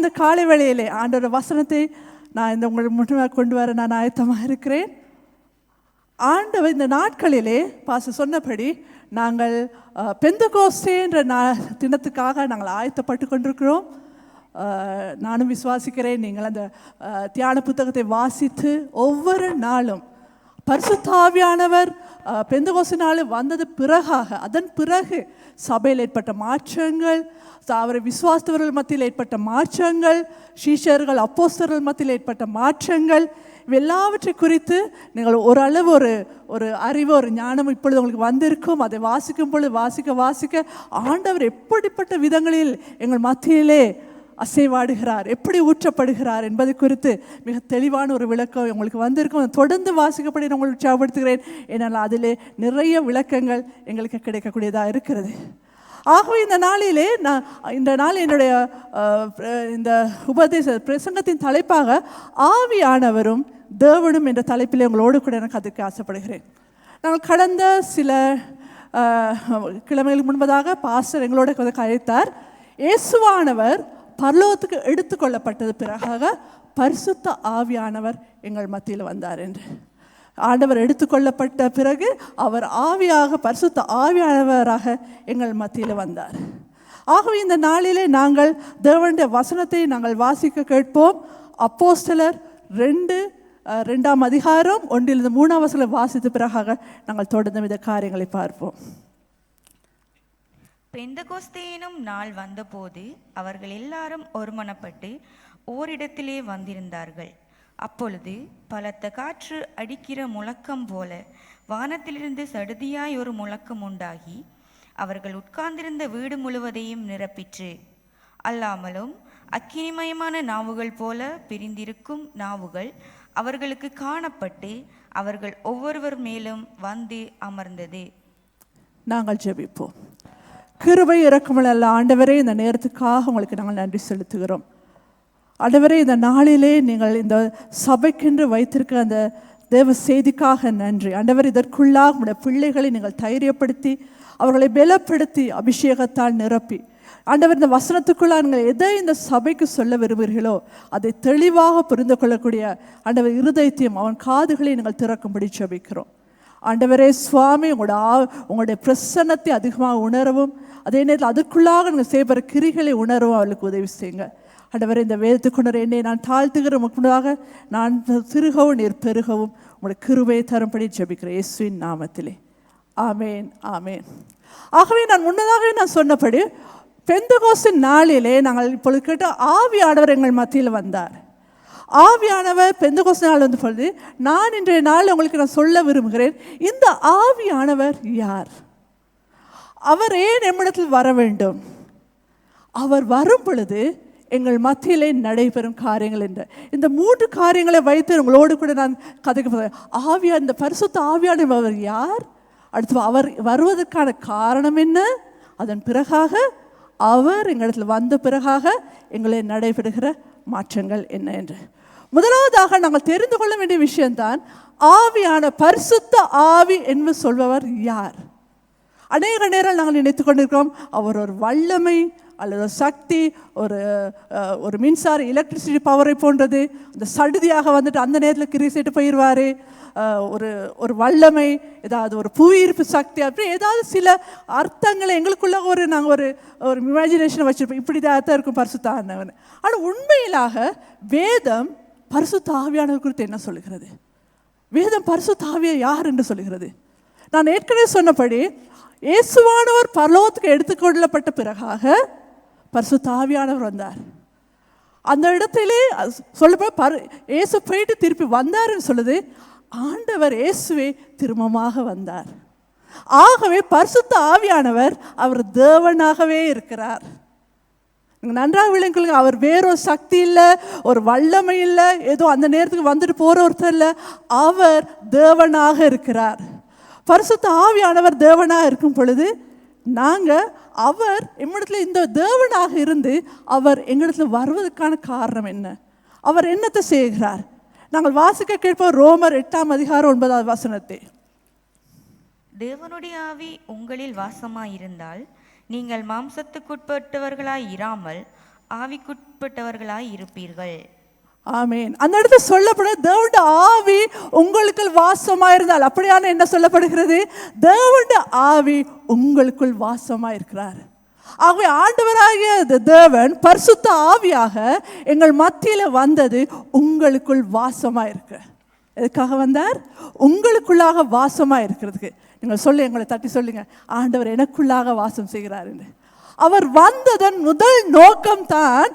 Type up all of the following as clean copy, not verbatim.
இந்த காலை வேளையிலே ஆண்டவர் வசனத்தை நான் இந்த உங்களுக்கு முன்னாக கொண்டு வர நான் ஆயத்தமாக இருக்கிறேன். ஆண்டவர் இந்த நாட்களிலே சொன்னபடி நாங்கள் பெந்தகோஸ்தே என்ற தினத்துக்காக நாங்கள் ஆயத்தப்பட்டு கொண்டிருக்கிறோம். நானும் விசுவாசிக்கிறேன் நீங்கள் அந்த தியான புத்தகத்தை வாசித்து ஒவ்வொரு நாளும் பரிசுத்த ஆவியானவர் பெந்தகோஸ்து நாள் வந்தது பிறகாக அதன் பிறகு சபையில் ஏற்பட்ட மாற்றங்கள், அவரை விசுவாசித்தவர்கள் மத்தியில் ஏற்பட்ட மாற்றங்கள், சீஷர்கள் அப்போஸ்தலர்கள் மத்தியில் ஏற்பட்ட மாற்றங்கள், எல்லாவற்றை குறித்து நீங்கள் ஓரளவு ஒரு அறிவு ஒரு ஞானம் இப்பொழுது உங்களுக்கு வந்திருக்கும். அதை வாசிக்கும் பொழுது வாசிக்க ஆண்டவர் எப்படிப்பட்ட விதங்களில் எங்கள் மத்தியிலே அசைவாடுகிறார், எப்படி ஊற்றப்படுகிறார் என்பது குறித்து மிக தெளிவான ஒரு விளக்கம் உங்களுக்கு வந்திருக்கும். தொடர்ந்து வாசிக்கப்படி நான் உங்களுக்கு உற்சாகப்படுத்துகிறேன். ஏன்னால் அதிலே நிறைய விளக்கங்கள் எங்களுக்கு கிடைக்கக்கூடியதாக இருக்கிறது. ஆகவே இந்த நாளிலே இந்த நாள் என்னுடைய இந்த பிரசங்கத்தின் தலைப்பாக ஆவியானவரும் தேவனும் என்ற தலைப்பில் உங்களோடு கூட எனக்கு அதுக்கு ஆசைப்படுகிறேன். நாங்கள் கடந்த சில கிழமைகளுக்கு முன்பதாக பாஸ்டர் எங்களோட அழைத்தார். இயேசுவானவர் பரலோகத்துக்கு எடுத்துக்கொள்ளப்பட்டது பிறகாக பரிசுத்த ஆவியானவர் எங்கள் மத்தியில் வந்தார் என்று. ஆண்டவர் எடுத்துக்கொள்ளப்பட்ட பிறகு அவர் ஆவியாக பரிசுத்த ஆவியானவராக எங்கள் மத்தியில் வந்தார். ஆகவே இந்த நாளிலே நாங்கள் தேவனுடைய வசனத்தை நாங்கள் வாசிக்க கேட்போம். அப்போஸ்தலர் 2 அதிகாரம் 1-3 வசனம் வாசித்த பிறகாக நாங்கள் தொடர்ந்து இந்த காரியங்களை பார்ப்போம். பெந்தகோஸ்தே எனும் நாள் வந்தபோது அவர்கள் எல்லாரும் ஒருமனப்பட்டு ஓரிடத்திலே வந்திருந்தார்கள். அப்பொழுது பலத்த காற்று அடிக்கிற முழக்கம் போல வானத்திலிருந்து சடுதியாய் ஒரு முழக்கம் உண்டாகி அவர்கள் உட்கார்ந்திருந்த வீடு முழுவதையும் நிரப்பிற்று. அல்லாமலும் அக்கினிமயமான நாவுகள் போல பிரிந்திருக்கும் நாவுகள் அவர்களுக்கு காணப்பட்டு அவர்கள் ஒவ்வொருவர் மேலும் வந்து அமர்ந்தது. நாங்கள் ஜெபிப்போம். கிருபை இரக்கமுள்ள ஆண்டவரே, இந்த நேரத்துக்காக உங்களுக்கு நாங்கள் நன்றி செலுத்துகிறோம். ஆண்டவரே, இந்த நாளிலே நீங்கள் இந்த சபைக்கென்று வைத்திருக்க அந்த தேவ செய்திக்காக நன்றி. ஆண்டவர், இதற்குள்ளாக உங்களுடைய பிள்ளைகளை நீங்கள் தைரியப்படுத்தி அவர்களை பலப்படுத்தி அபிஷேகத்தால் நிரப்பி ஆண்டவர் இந்த வசனத்துக்குள்ளாக நீங்கள் எதை இந்த சபைக்கு சொல்ல விரும்புகிறீர்களோ அதை தெளிவாக புரிந்து கொள்ளக்கூடிய ஆண்டவர் இருதயத்தையும் அவன் காதுகளை நீங்கள் திறக்கும்படி ஜெபிக்கிறோம். ஆண்டவரே சுவாமி, உங்களுடைய பிரசன்னத்தை அதிகமாக உணரவும் அதே நேரத்தில் அதுக்குள்ளாக நீங்கள் செய்கிற கிரிகளை உணரவும் அவர்களுக்கு உதவி செய்யுங்க. ஆண்டவரே, இந்த வேதத்துக்குணர் என்னை நான் தாழ்த்துகிற முன்னதாக நான் சிறுகவும் நீர் பெருகவும் உங்களுடைய கிருபையை தரும்படி ஜெபிக்கிறேன் இயேசுவின் நாமத்திலே. ஆமேன், ஆமேன். ஆகவே நான் முன்னதாக சொன்னபடி பெந்தகோஸ்து நாளிலே நாங்கள் இப்பொழுது கேட்ட ஆவியானவர் எங்கள் மத்தியில் வந்தார். ஆவியானவர் பெந்தகோஸ்து நாள் வந்து பொழுது நான் இன்றைய நாள் உங்களுக்கு நான் சொல்ல விரும்புகிறேன், இந்த ஆவியானவர் யார், அவர் ஏன் நம்மிடத்தில் வர வேண்டும், அவர் வரும் பொழுது எங்கள் மத்தியிலே நடைபெறும் காரியங்கள் என்ற இந்த 3 காரியங்களை வைத்து உங்களோடு கூட நான் கதைக்க ஆவியா இந்த பரிசுத்த ஆவியானவர் அவர் யார், அடுத்து அவர் வருவதற்கான காரணம் என்ன, அதன் பிறகாக அவர் எங்களிடத்தில் வந்த பிறகாக எங்களை நடைபெறுகிற மாற்றங்கள் என்ன என்று. முதலாவதாக நாங்கள் தெரிந்து கொள்ள வேண்டிய விஷயம்தான் ஆவியான பரிசுத்த ஆவி என்று சொல்பவர் யார். அநேக நேரம் நாங்கள் நினைத்து கொண்டிருக்கிறோம் அவர் ஒரு வல்லமை அல்லது ஒரு சக்தி, ஒரு மின்சார எலக்ட்ரிசிட்டி பவரை போன்றது, அந்த சடுதியாக வந்துட்டு அந்த நேரத்தில் கிரிசைட்டு போயிடுவார், ஒரு வல்லமை, ஏதாவது ஒரு புவியீர்ப்பு சக்தி, அப்படி ஏதாவது சில அர்த்தங்களை எங்களுக்குள்ள நாங்கள் ஒரு இமேஜினேஷனை வச்சுருப்போம், இப்படி தான் இருக்கும் பரிசுத்த ஆவியானவர். ஆனால் உண்மையிலாக வேதம் பரிசுத்த ஆவியானவர் குறித்து என்ன சொல்லுகிறது? வேதம் பரிசுத்த ஆவியை யார் என்று சொல்லுகிறது? நான் ஏற்கனவே சொன்னபடி இயேசுவானவர் பரலோகத்துக்கு எடுத்துக்கொள்ளப்பட்ட பிறகாக பரிசுத்த ஆவியானவர் வந்தார். அந்த இடத்திலே சொல்ல இயேசு போயிட்டு திருப்பி வந்தார்ன்னு சொல்லுது. ஆண்டவர் இயேசுவே திரும்பமாக வந்தார். ஆகவே பரிசுத்த ஆவியானவர் அவர் தேவனாகவே இருக்கிறார். நன்றாக விளங்குங்க. அவர் வேறொரு சக்தி இல்லை, ஒரு வல்லமை இல்லை, ஏதோ அந்த நேரத்துக்கு வந்துட்டு போற ஒருத்தர் இல்லை, அவர் தேவனாக இருக்கிறார். பரிசுத்த ஆவியானவர் தேவனாக இருக்கும் பொழுது நாங்கள் அவர் எம்மிடத்துல இந்த தேவனாக இருந்து அவர் எங்களிடத்துல வருவதற்கான காரணம் என்ன, அவர் என்னத்தை செய்கிறார்? நாங்கள் வாசிக்க கேட்போம் ரோமர் 8 அதிகாரம் 9 வசனத்தை. தேவனுடைய ஆவி உங்களில் வாசமாயிருந்தால் நீங்கள் மாம்சத்துக்குட்பட்டவர்களாய் இராமல் ஆவிக்குட்பட்டவர்களாய் இருப்பீர்கள். ஆமேன். அந்த இடத்துல சொல்லப்படுது தேவனுடைய ஆவி உங்களுக்குள் வாசமாயிருந்தால், அப்படியான என்ன சொல்லப்படுகிறது? தேவனுடைய ஆவி உங்களுக்குள் வாசமாயிருக்கிறார். ஆகவே ஆண்டவராகிய தேவன் பரிசுத்த ஆவியாக எங்கள் மத்தியில வந்தது உங்களுக்குள் வாசமாயிருக்கு. எதுக்காக வந்தார்? உங்களுக்குள்ளாக வாசமாயிருக்கிறதுக்கு. நீங்கள் சொல்லி எங்களை தட்டி சொல்லுங்க, ஆண்டவர் எனக்குள்ளாக வாசம் செய்கிறார் என்று. அவர் வந்ததன் முதல் நோக்கம்தான்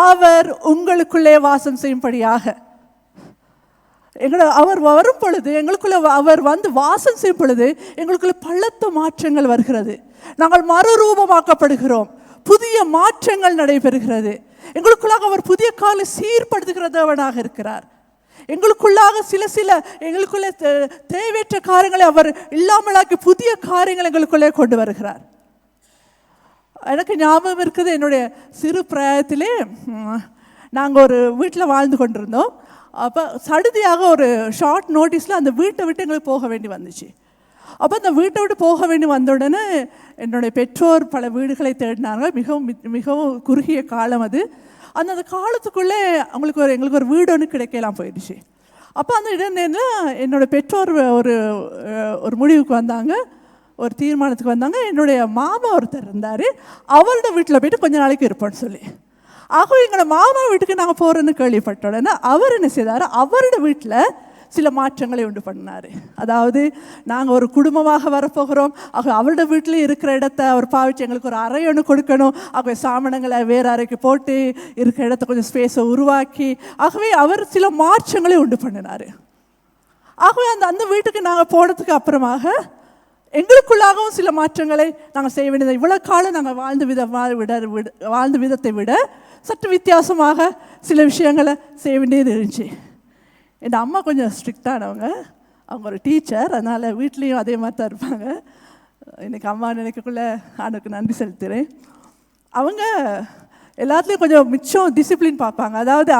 அவர் உங்களுக்குள்ளே வாசம் செய்யும்படியாக. அவர் வரும் பொழுது எங்களுக்குள்ள அவர் வந்து வாசம் செய்யும் பொழுது எங்களுக்குள்ள பலத்த மாற்றங்கள் வருகிறது. நாங்கள் மறுரூபமாக்கப்படுகிறோம், புதிய மாற்றங்கள் நடைபெறுகிறது. எங்களுக்குள்ளாக அவர் புதிய காலை சீர்படுத்துகிற தேவனாக இருக்கிறார். எங்களுக்குள்ளாக சில எங்களுக்குள்ள தேவையற்ற காரியங்களை அவர் இல்லாமலாக்கி புதிய காரியங்கள் எங்களுக்குள்ளே கொண்டு வருகிறார். எனக்கு ஞாபகம் இருக்குது, என்னுடைய சிறு பிராயத்திலே நாங்கள் ஒரு வீட்டில் வாழ்ந்து கொண்டிருந்தோம். அப்போ சடுதியாக ஒரு ஷார்ட் நோட்டீஸில் அந்த வீட்டை விட்டு எங்களுக்கு போக வேண்டி வந்துச்சு. அப்போ அந்த வீட்டை விட்டு போக வேண்டி வந்த உடனே என்னுடைய பெற்றோர் பல வீடுகளை தேடினாங்க. மிகவும் குறுகிய காலம் அது. அந்த காலத்துக்குள்ளே எங்களுக்கு ஒரு வீடு ஒன்று கிடைக்கலாம் போயிடுச்சு. அப்போ அந்த இடம் என்னோடய பெற்றோர் ஒரு முடிவுக்கு வந்தாங்க, ஒரு தீர்மானத்துக்கு வந்தாங்க. என்னுடைய மாமா ஒருத்தர் இருந்தார், அவரோட வீட்டில் போய்ட்டு கொஞ்ச நாளைக்கு இருப்போன்னு சொல்லி. ஆக எங்களோட மாமா வீட்டுக்கு நாங்கள் போகிறோன்னு கேள்விப்பட்ட உடனே அவர் என்ன செய்தார், அவரோட வீட்டில் சில மாற்றங்களை உண்டு பண்ணார். அதாவது நாங்கள் ஒரு குடும்பமாக வரப்போகிறோம், அவரோட வீட்டில் இருக்கிற இடத்த அவர் பாவிச்சு எங்களுக்கு ஒரு அறை ஒன்று கொடுக்கணும். ஆகவே சாமானங்களை வேறு அறைக்கு போட்டு இருக்கிற இடத்த கொஞ்சம் ஸ்பேஸை உருவாக்கி, ஆகவே அவர் சில மாற்றங்களை உண்டு பண்ணினார். ஆகவே அந்த வீட்டுக்கு நாங்கள் போனதுக்கு அப்புறமாக எங்களுக்குள்ளாகவும் சில மாற்றங்களை நாங்கள் செய்ய வேண்டியது. இவ்வளோ காலம் நாங்கள் வாழ்ந்த விதத்தை விட சற்று வித்தியாசமாக சில விஷயங்களை செய்ய வேண்டியது இருந்துச்சு. என் அம்மா கொஞ்சம் ஸ்ட்ரிக்டானவங்க, அவங்க ஒரு டீச்சர், அதனால் வீட்லேயும் அதே மாதிரி தான் இருப்பாங்க. இன்றைக்கி அம்மா நினைக்கக்குள்ளே ஆண்டுக்கு நன்றி செலுத்துகிறேன். அவங்க எல்லாத்துலேயும் கொஞ்சம் மிச்சம் டிசிப்ளின் பார்ப்பாங்க. அதாவது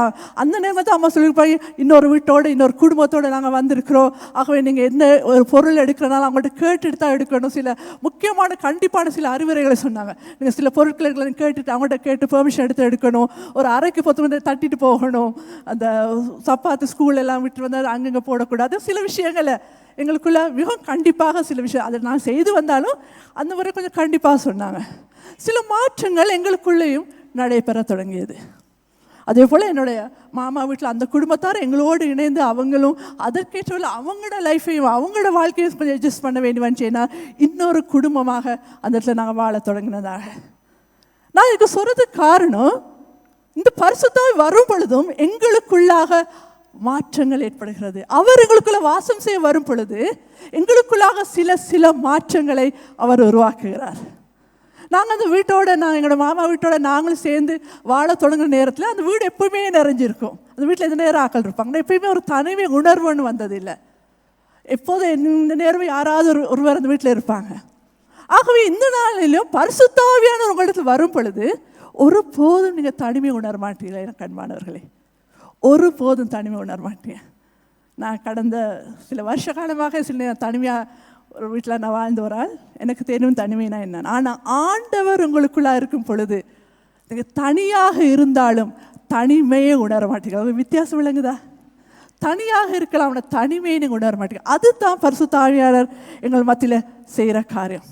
அந்த நேரத்தில் அம்மா சொல்லியிருப்பாங்க, இன்னொரு வீட்டோடு இன்னொரு குடும்பத்தோடு நாங்கள் வந்திருக்கிறோம், ஆகவே நீங்கள் எந்த ஒரு பொருள் எடுக்கிறனால அவங்கள்ட்ட கேட்டுட்டு தான் எடுக்கணும். சில முக்கியமான கண்டிப்பான சில அறிவுரைகளை சொன்னாங்க. நீங்கள் சில பொருட்களை கேட்டுட்டு அவங்கள்ட்ட கேட்டு பெர்மிஷன் எடுத்து எடுக்கணும். ஒரு அறைக்கு பொறுத்து தட்டிட்டு போகணும். அந்த சப்பாத்து ஸ்கூல் எல்லாம் விட்டு வந்தால் அங்கங்கே போடக்கூடாது. சில விஷயங்களை எங்களுக்குள்ள மிகவும் கண்டிப்பாக சில விஷயம் அதை நான் செய்து வந்தாலும் அந்த முறை கொஞ்சம் கண்டிப்பாக சொன்னாங்க. சில மாற்றங்கள் எங்களுக்குள்ளேயும் நடைபெற தொடங்கியது. அதே போல் என்னுடைய மாமா வீட்டில் அந்த குடும்பத்தார் எங்களோடு இணைந்து அவங்களும் அதற்கேற்ற அவங்களோட லைஃப்பையும் அவங்களோட வாழ்க்கையும் கொஞ்சம் அட்ஜஸ்ட் பண்ண வேண்டி வந்துச்சுன்னா இன்னொரு குடும்பமாக அந்த இடத்துல நாங்கள் வாழ தொடங்கினதாக. நான் இதுக்கு சொல்கிறதுக்கு காரணம், இந்த பரிசுத்தாய் வரும் பொழுதும் எங்களுக்குள்ளாக மாற்றங்கள் ஏற்படுகிறது. அவர் எங்களுக்குள்ள வாசம் செய்ய வரும் பொழுது எங்களுக்குள்ளாக சில மாற்றங்களை அவர் உருவாக்குகிறார். நாங்கள் அந்த வீட்டோட எங்களோட மாமா வீட்டோட நாங்களும் சேர்ந்து வாழ தொடங்குற நேரத்தில் அந்த வீடு எப்பவுமே நிறைஞ்சிருக்கும். அந்த வீட்டில் எந்த நேரம் ஆக்கள் இருப்பாங்க. எப்பயுமே ஒரு தனிமை உணர்வுன்னு வந்ததில்லை. எப்போதும் இந்த நேரம் யாராவது ஒருவர் அந்த வீட்டில் இருப்பாங்க. ஆகவே இந்த நாளிலும் பரிசுத்தாவியான உங்களிடத்தில் வரும் பொழுது ஒரு போதும் நீங்கள் தனிமை உணர மாட்டீங்களா? எனக்கு அன்பானவர்களே, ஒரு போதும் தனிமை உணர மாட்டேன். நான் கடந்த சில வருஷ காலமாக சில தனிமையாக ஒரு வீட்டில் நான் வாழ்ந்து வரால் எனக்கு தெரியும் தனிமைனா என்ன. ஆனால் ஆண்டவர் உங்களுக்குள்ளாக இருக்கும் பொழுது நீங்கள் தனியாக இருந்தாலும் தனிமையே உணர மாட்டீங்க. வித்தியாசம் விளங்குதா? தனியாக இருக்கலாம், ஆனால் தனிமையை நீங்கள் உணர மாட்டீங்க. அதுதான் பரிசுத்த ஆவியாளர் எங்கள் மத்தியில் செய்கிற காரியம்.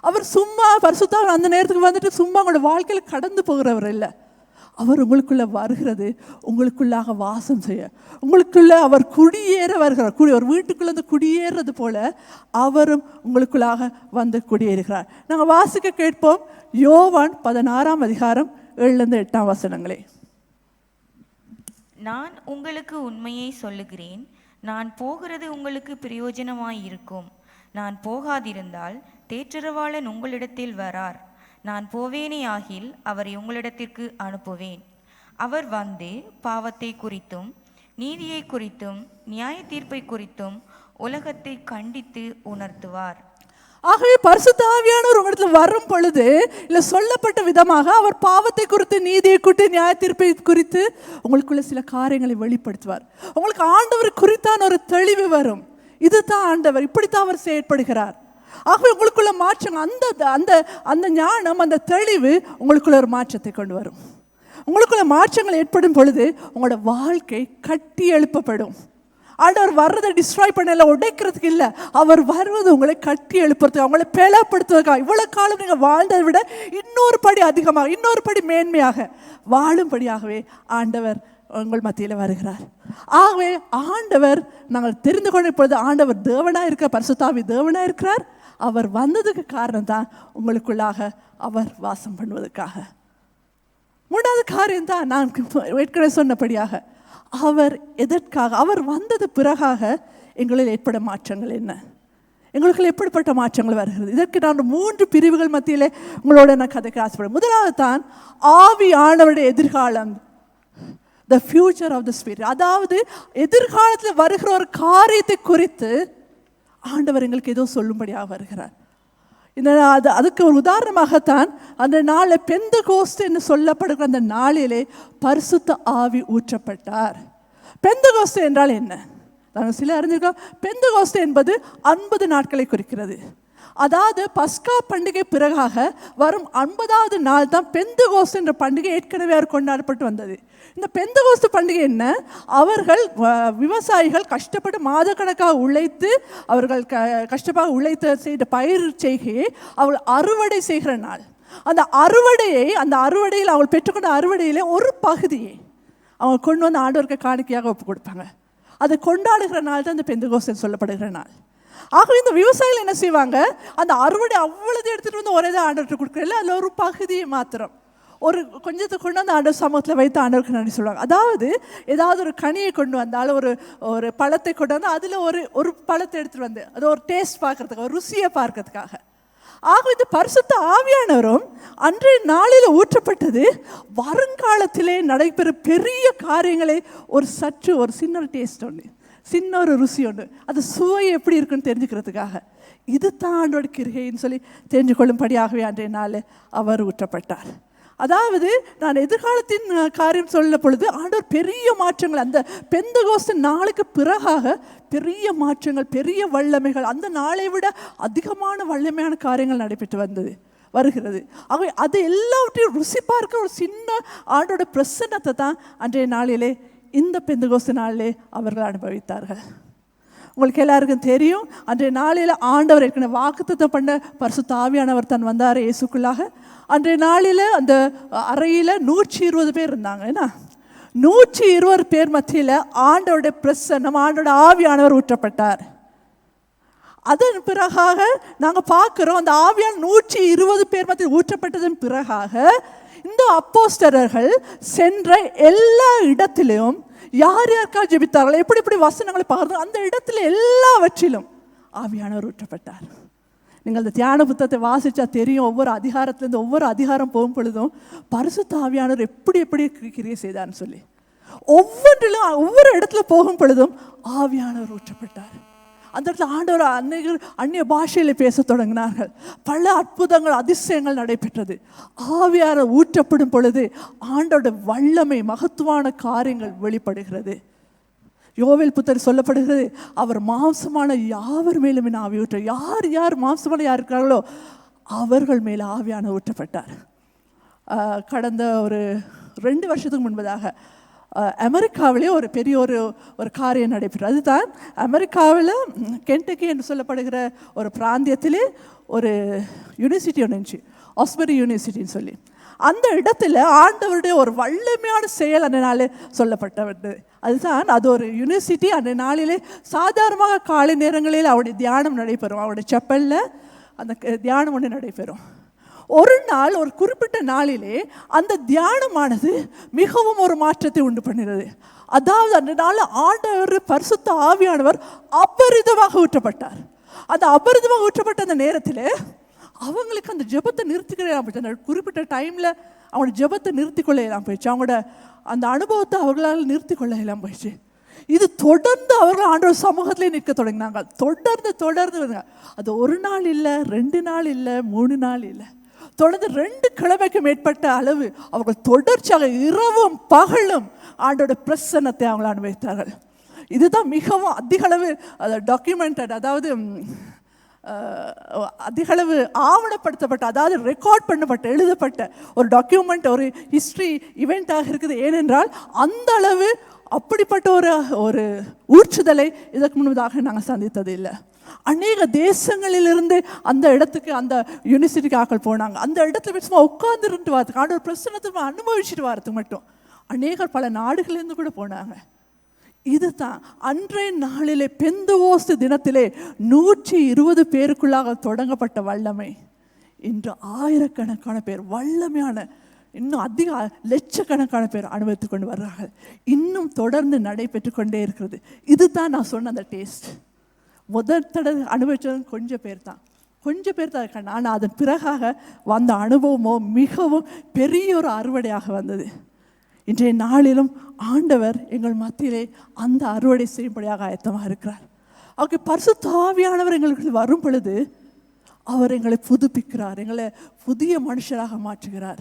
அவர் சும்மா பரிசுத்த அந்த நேரத்துக்கு வந்துட்டு சும்மா உங்களோட வாழ்க்கையில் கடந்து போகிறவர் இல்லை. அவர் உங்களுக்குள்ளே வருகிறது, உங்களுக்குள்ளாக வாசம் செய்ய, உங்களுக்குள்ளே அவர் குடியேற வருகிறார். ஒரு வீட்டுக்குள்ளே வந்து குடியேறது போல அவரும் உங்களுக்குள்ளாக வந்து குடியேறுகிறார். நாங்கள் வாசிக்க கேட்போம். யோவான் 16ஆம் அதிகாரம் 7-8 வசனங்களே. நான் உங்களுக்கு உண்மையை சொல்லுகிறேன், நான் போகிறது உங்களுக்கு பிரயோஜனமாயிருக்கும். நான் போகாதிருந்தால் தேற்றரவாளன் உங்களிடத்தில் வரார். நான் போவேனே ஆகில் அவரை உங்களிடத்திற்கு அனுப்புவேன். அவர் வந்து பாவத்தை குறித்தும் நீதியை குறித்தும் நியாய தீர்ப்பை குறித்தும் உலகத்தை கண்டித்து உணர்த்துவார். ஆகவே பரிசுத்த ஆவியானவர் உங்களிடத்தில் வரும் பொழுது இல்லை சொல்லப்பட்ட விதமாக அவர் பாவத்தை குறித்து நீதியை குறித்து நியாய தீர்ப்பை குறித்து உங்களுக்குள்ள சில காரியங்களை வெளிப்படுத்துவார். உங்களுக்கு ஆண்டவர் குறித்தான ஒரு தெளிவு வரும். இதுதான் ஆண்டவர், இப்படித்தான் அவர் செயற்படுகிறார். ஆகவே உங்களுக்குள்ள மாற்றம், அந்த அந்த அந்த ஞானம், அந்த தெளிவு உங்களுக்குள்ள ஒரு மாற்றத்தை கொண்டு வரும். உங்களுக்குள்ள மாற்றங்கள் ஏற்படும் பொழுது உங்களோட வாழ்க்கை கட்டி எழுப்பப்படும். ஆண்டவர் வர்றதை டிஸ்ட்ராய் பண்ணல, உடைக்கிறதுக்கு இல்லை. அவர் வருவது உங்களை கட்டி எழுப்புறதுக்கு, அவங்களை பேலப்படுத்துவதற்காக. இவ்வளோ காலம் நீங்கள் வாழ்ந்ததை விட இன்னொரு படி அதிகமாக, இன்னொரு படி மேன்மையாக வாழும்படியாகவே ஆண்டவர் உங்கள் மத்தியில் வருகிறார். ஆகவே ஆண்டவர் நாங்கள் தெரிந்து கொண்ட பொழுது ஆண்டவர் தேவனாக இருக்கிற, பரிசுத்த ஆவி தேவனாக இருக்கிறார். அவர் வந்ததுக்கு காரணம் தான் உங்களுக்குள்ளாக அவர் வாசம் பண்ணுவதற்காக. மூணாவது காரியம் தான் நான் ஏற்கனவே சொன்னபடியாக, அவர் எதற்காக, அவர் வந்தது பிறகாக எங்களில் ஏற்பட மாற்றங்கள் என்ன, எங்களுக்கு எப்படிப்பட்ட மாற்றங்கள் வருகிறது. இதற்கு நான் 3 பிரிவுகள் மத்தியில் உங்களோட நான் கதைக்கு ஆசைப்படுறேன். முதலாவது தான் ஆவியானவருடைய எதிர்காலம், the future of the spirit. அதாவது எதிர்காலத்தில் வருகிற ஒரு காரியத்தை குறித்து ஆண்டவர் எங்களுக்கு ஏதோ சொல்லும்படியாக வருகிறார். அதுக்கு ஒரு உதாரணமாகத்தான் அந்த நாளில் பெந்தகோஸ்து என்று சொல்லப்படுகிற அந்த நாளிலே பரிசுத்த ஆவி ஊற்றப்பட்டார். பெந்தகோஸ்து என்றால் என்ன? நாங்கள் சில அறிஞ்சிருக்கோம். பெந்தகோஸ்து என்பது 50 நாட்களை குறிக்கிறது. அதாவது பஸ்கா பண்டிகை பிறகாக வரும் 50வது நாள் தான் பெந்தகோஸ்து என்ற பண்டிகை ஏற்கனவே அவர் கொண்டாடப்பட்டு வந்தது. இந்த பெந்தகோஸ்து பண்டிகை என்ன? அவர்கள் விவசாயிகள் கஷ்டப்பட்டு மாதக்கணக்காக உழைத்து, அவர்கள் கஷ்டமாக உழைத்து செய்த பயிர் செய்கையை அவர்கள் அறுவடை செய்கிற நாள். அந்த அறுவடையில் அவர்கள் பெற்றுக்கொண்ட அறுவடையிலே ஒரு பகுதியை அவங்க கொண்டு வந்து ஆண்டவருக்கு காணிக்கையாக ஒப்பு கொடுப்பாங்க. அதை கொண்டாடுகிற நாள் தான் இந்த பெந்தகோஸ்து சொல்லப்படுகிற நாள். ஆகவே இந்த விவசாயிகள் என்ன செய்வாங்க, அந்த அறுவடை அவ்வளவு எடுத்துகிட்டு வந்து ஒரே தான் ஆண்டவர்கிட்ட கொடுக்குறதில்ல, அதில் ஒரு பகுதியை மாத்திரம், ஒரு கொஞ்சத்தை கொண்டு வந்து ஆண்டவர் சமூகத்தில் வைத்து ஆண்டவருக்கு நன்றி சொல்லுவாங்க. அதாவது ஏதாவது ஒரு கனியை கொண்டு வந்தாலும், ஒரு பழத்தை கொண்டு வந்து அதில் ஒரு பழத்தை எடுத்துகிட்டு வந்து அது ஒரு டேஸ்ட் பார்க்கறதுக்காக, ஒரு ருசியை பார்க்கறதுக்காக. ஆக இந்த பரிசுத்த ஆவியானவரும் அன்றைய நாளில் ஊற்றப்பட்டது வருங்காலத்திலே நடைபெறும் பெரிய காரியங்களை ஒரு சின்ன டேஸ்ட் ஒன்று, சின்ன ஒரு ருசி ஒன்று, அது சுவை எப்படி இருக்குன்னு தெரிஞ்சுக்கிறதுக்காக. இது தான் ஆண்டோட கிருகைன்னு சொல்லி தெரிஞ்சு கொள்ளும்படியாகவே அன்றைய நாள் அவர் ஊற்றப்பட்டார். அதாவது நான் எதிர்காலத்தின் காரியம் சொல்ல பொழுது ஆண்டவர் பெரிய மாற்றங்கள், அந்த பெந்தகோஸ்து நாளுக்கு பிறகாக பெரிய மாற்றங்கள், பெரிய வல்லமைகள், அந்த நாளை விட அதிகமான வல்லமையான காரியங்கள் நடைபெற்று வருகிறது. ஆகவே அது எல்லாவற்றையும் ருசி பார்க்க ஒரு சின்ன ஆண்டோட பிரசன்னத்தை தான் அன்றைய நாளிலே, இந்த பெந்தகோஸ்து நாளிலே அவர்கள் அனுபவித்தார்கள். உங்களுக்கு எல்லாருக்கும் தெரியும், அன்றைய நாளில் ஆண்டவர் ஏற்கனவே வாக்குத்தத்தம் பண்ண பரிசுத்த ஆவியானவர் தான் வந்தார் இயேசுக்குள்ளாக. அன்றைய நாளில் அந்த அறையில் 120 பேர் இருந்தாங்க. ஏன்னா 120 பேர் மத்தியில் ஆண்டவருடைய பிரசன்னம், ஆண்டோட ஆவியானவர் ஊற்றப்பட்டார். அதன் பிறகாக நாங்கள் பார்க்குறோம், அந்த ஆவியான் 120 பேர் மத்தியில் ஊற்றப்பட்டதன் பிறகாக இந்த அப்போஸ்தலர்கள் சென்ற எல்லா இடத்திலும் யார் யாருக்கா ஜெபித்தார்கள், எப்படி வசனங்களை பகிர்ந்து, அந்த இடத்துல எல்லாவற்றிலும் ஆவியானவர் ஊற்றப்பட்டார். நீங்கள் அந்த தியான புத்தகத்தை வாசித்தா தெரியும், ஒவ்வொரு அதிகாரத்துலேருந்து ஒவ்வொரு அதிகாரம் போகும் பொழுதும் பரிசுத்த ஆவியானவர் எப்படி கிரியை செய்தார்னு சொல்லி, ஒவ்வொன்றிலும் ஒவ்வொரு இடத்துல போகும் பொழுதும் ஆவியானவர் ஊற்றப்பட்டார். அந்த இடத்துல ஆண்டவர் அந்நிய பாஷையில் பேச தொடங்கினார்கள். பல அற்புதங்கள், அதிசயங்கள் நடைபெற்றது. ஆவியானவர் ஊற்றப்படும் பொழுது ஆண்டோட வல்லமை, மகத்துவான காரியங்கள் வெளிப்படுகிறது. யோவேல் புத்தர் சொல்லப்படுகிறது, அவர் மாம்சமான யாவர் மேலும் ஆவி ஊற்ற, யார் மாம்சமான யார் இருக்கிறார்களோ அவர்கள் மேலே ஆவியான ஊற்றப்பட்டார். கடந்த ஒரு 2 வருஷத்துக்கு முன்பதாக அமெரிக்காவிலே ஒரு பெரிய ஒரு காரியம் நடைபெற்றது. அதுதான் அமெரிக்காவில் கென்டக்கி என்று சொல்லப்படுகிற ஒரு பிராந்தியத்திலே ஒரு யூனிவர்சிட்டி ஒன்று இருந்துச்சு, ஆஸ்பரி யூனிவர்சிட்டின்னு சொல்லி. அந்த இடத்துல ஆண்டவருடைய ஒரு வல்லமையான செயல் அந்த நாளில் சொல்லப்பட்டது. அதுதான், அது ஒரு யூனிவர்சிட்டி. அந்த நாளிலே சாதாரணமாக காலை நேரங்களில் அவருடைய தியானம் நடைபெறும். அவருடைய செப்பலில் அந்த தியானம் ஒன்று நடைபெறும். ஒரு நாள், ஒரு குறிப்பிட்ட நாளிலே அந்த தியானமானது மிகவும் ஒரு மாற்றத்தை உண்டு பண்ணுகிறது. அதாவது அந்த நாள் ஆண்டவர் பரிசுத்த ஆவியானவர் அபரிதமாக ஊற்றப்பட்டார். அந்த அபரிதமாக ஊற்றப்பட்ட அந்த நேரத்தில் அவங்களுக்கு அந்த ஜெபத்தை நிறுத்திக்கலாம் போயிடுச்சு. அந்த குறிப்பிட்ட டைமில் அவங்களோட ஜெபத்தை நிறுத்தி கொள்ளலாம் போயிடுச்சு. அவங்களோட அந்த அனுபவத்தை அவர்களால் நிறுத்தி கொள்ளலாம் போயிடுச்சு. இது தொடர்ந்து அவர்கள் ஆண்டவர் சமூகத்திலே நிற்க தொடங்கினாங்க. தொடர்ந்து அது ஒரு நாள் இல்லை, 2 நாள் இல்லை, 3 நாள் இல்லை, தொடர்ந்து 2 கிழமைக்கு மேற்பட்ட அளவு அவர்கள் தொடர்ச்சியாக இரவும் பகலும் ஆண்டோட பிரசன்னத்தை அவங்களை அனுபவித்தார்கள். இதுதான் மிகவும் அதிக அளவு டாக்குமெண்டட், அதாவது அதிகளவு ஆவணப்படுத்தப்பட்ட, அதாவது ரெக்கார்ட் பண்ணப்பட்ட, எழுதப்பட்ட ஒரு டாக்குமெண்ட், ஒரு ஹிஸ்ட்ரி இவெண்ட்டாக இருக்குது. ஏனென்றால் அந்த அளவு அப்படிப்பட்ட ஒரு ஊற்றுதலை இதற்கு முன்பதாக நாங்கள் சந்தித்தது இல்லை. அநேக தேசங்களிலிருந்து அந்த இடத்துக்கு, அந்த யூனிவர்சிட்டிக்கு ஆக்கள் போனாங்க. அந்த இடத்துல போய் சும்மா உட்கார்ந்துட்டு வரதுக்கு, ஆண்டவர் பிரசன்னத்தை அனுபவிச்சுட்டு வரதுக்கு மட்டும் அநேகர் பல நாடுகளிலிருந்து கூட போனாங்க. இதுதான் அன்றைய நாளிலே பெந்தகோஸ்து தினத்திலே 120 பேருக்குள்ளாக தொடங்கப்பட்ட வல்லமை இன்று ஆயிரக்கணக்கான பேர், வல்லமையான இன்னும் அதிக லட்சக்கணக்கான பேர் அனுபவித்துக் கொண்டு வர்றார்கள். இன்னும் தொடர்ந்து நடைபெற்று கொண்டே இருக்கிறது. இதுதான் நான் சொன்ன அந்த டேஸ்ட். முதல் தடவை அனுபவிச்சது கொஞ்சம் பேர் தான் இருக்காங்க. ஆனால் அதன் பிறகாக வந்த அனுபவமோ மிகவும் பெரிய ஒரு அறுவடையாக வந்தது. இன்றைய நாளிலும் ஆண்டவர் எங்கள் மத்தியிலே அந்த அறுவடை செய்யும்படியாக ஆயத்தமாக இருக்கிறார். அவருக்கு பரிசுத்த ஆவியானவர் எங்களுக்கு வரும் பொழுது அவர் எங்களை புதுப்பிக்கிறார், எங்களை புதிய மனுஷராக மாற்றுகிறார்,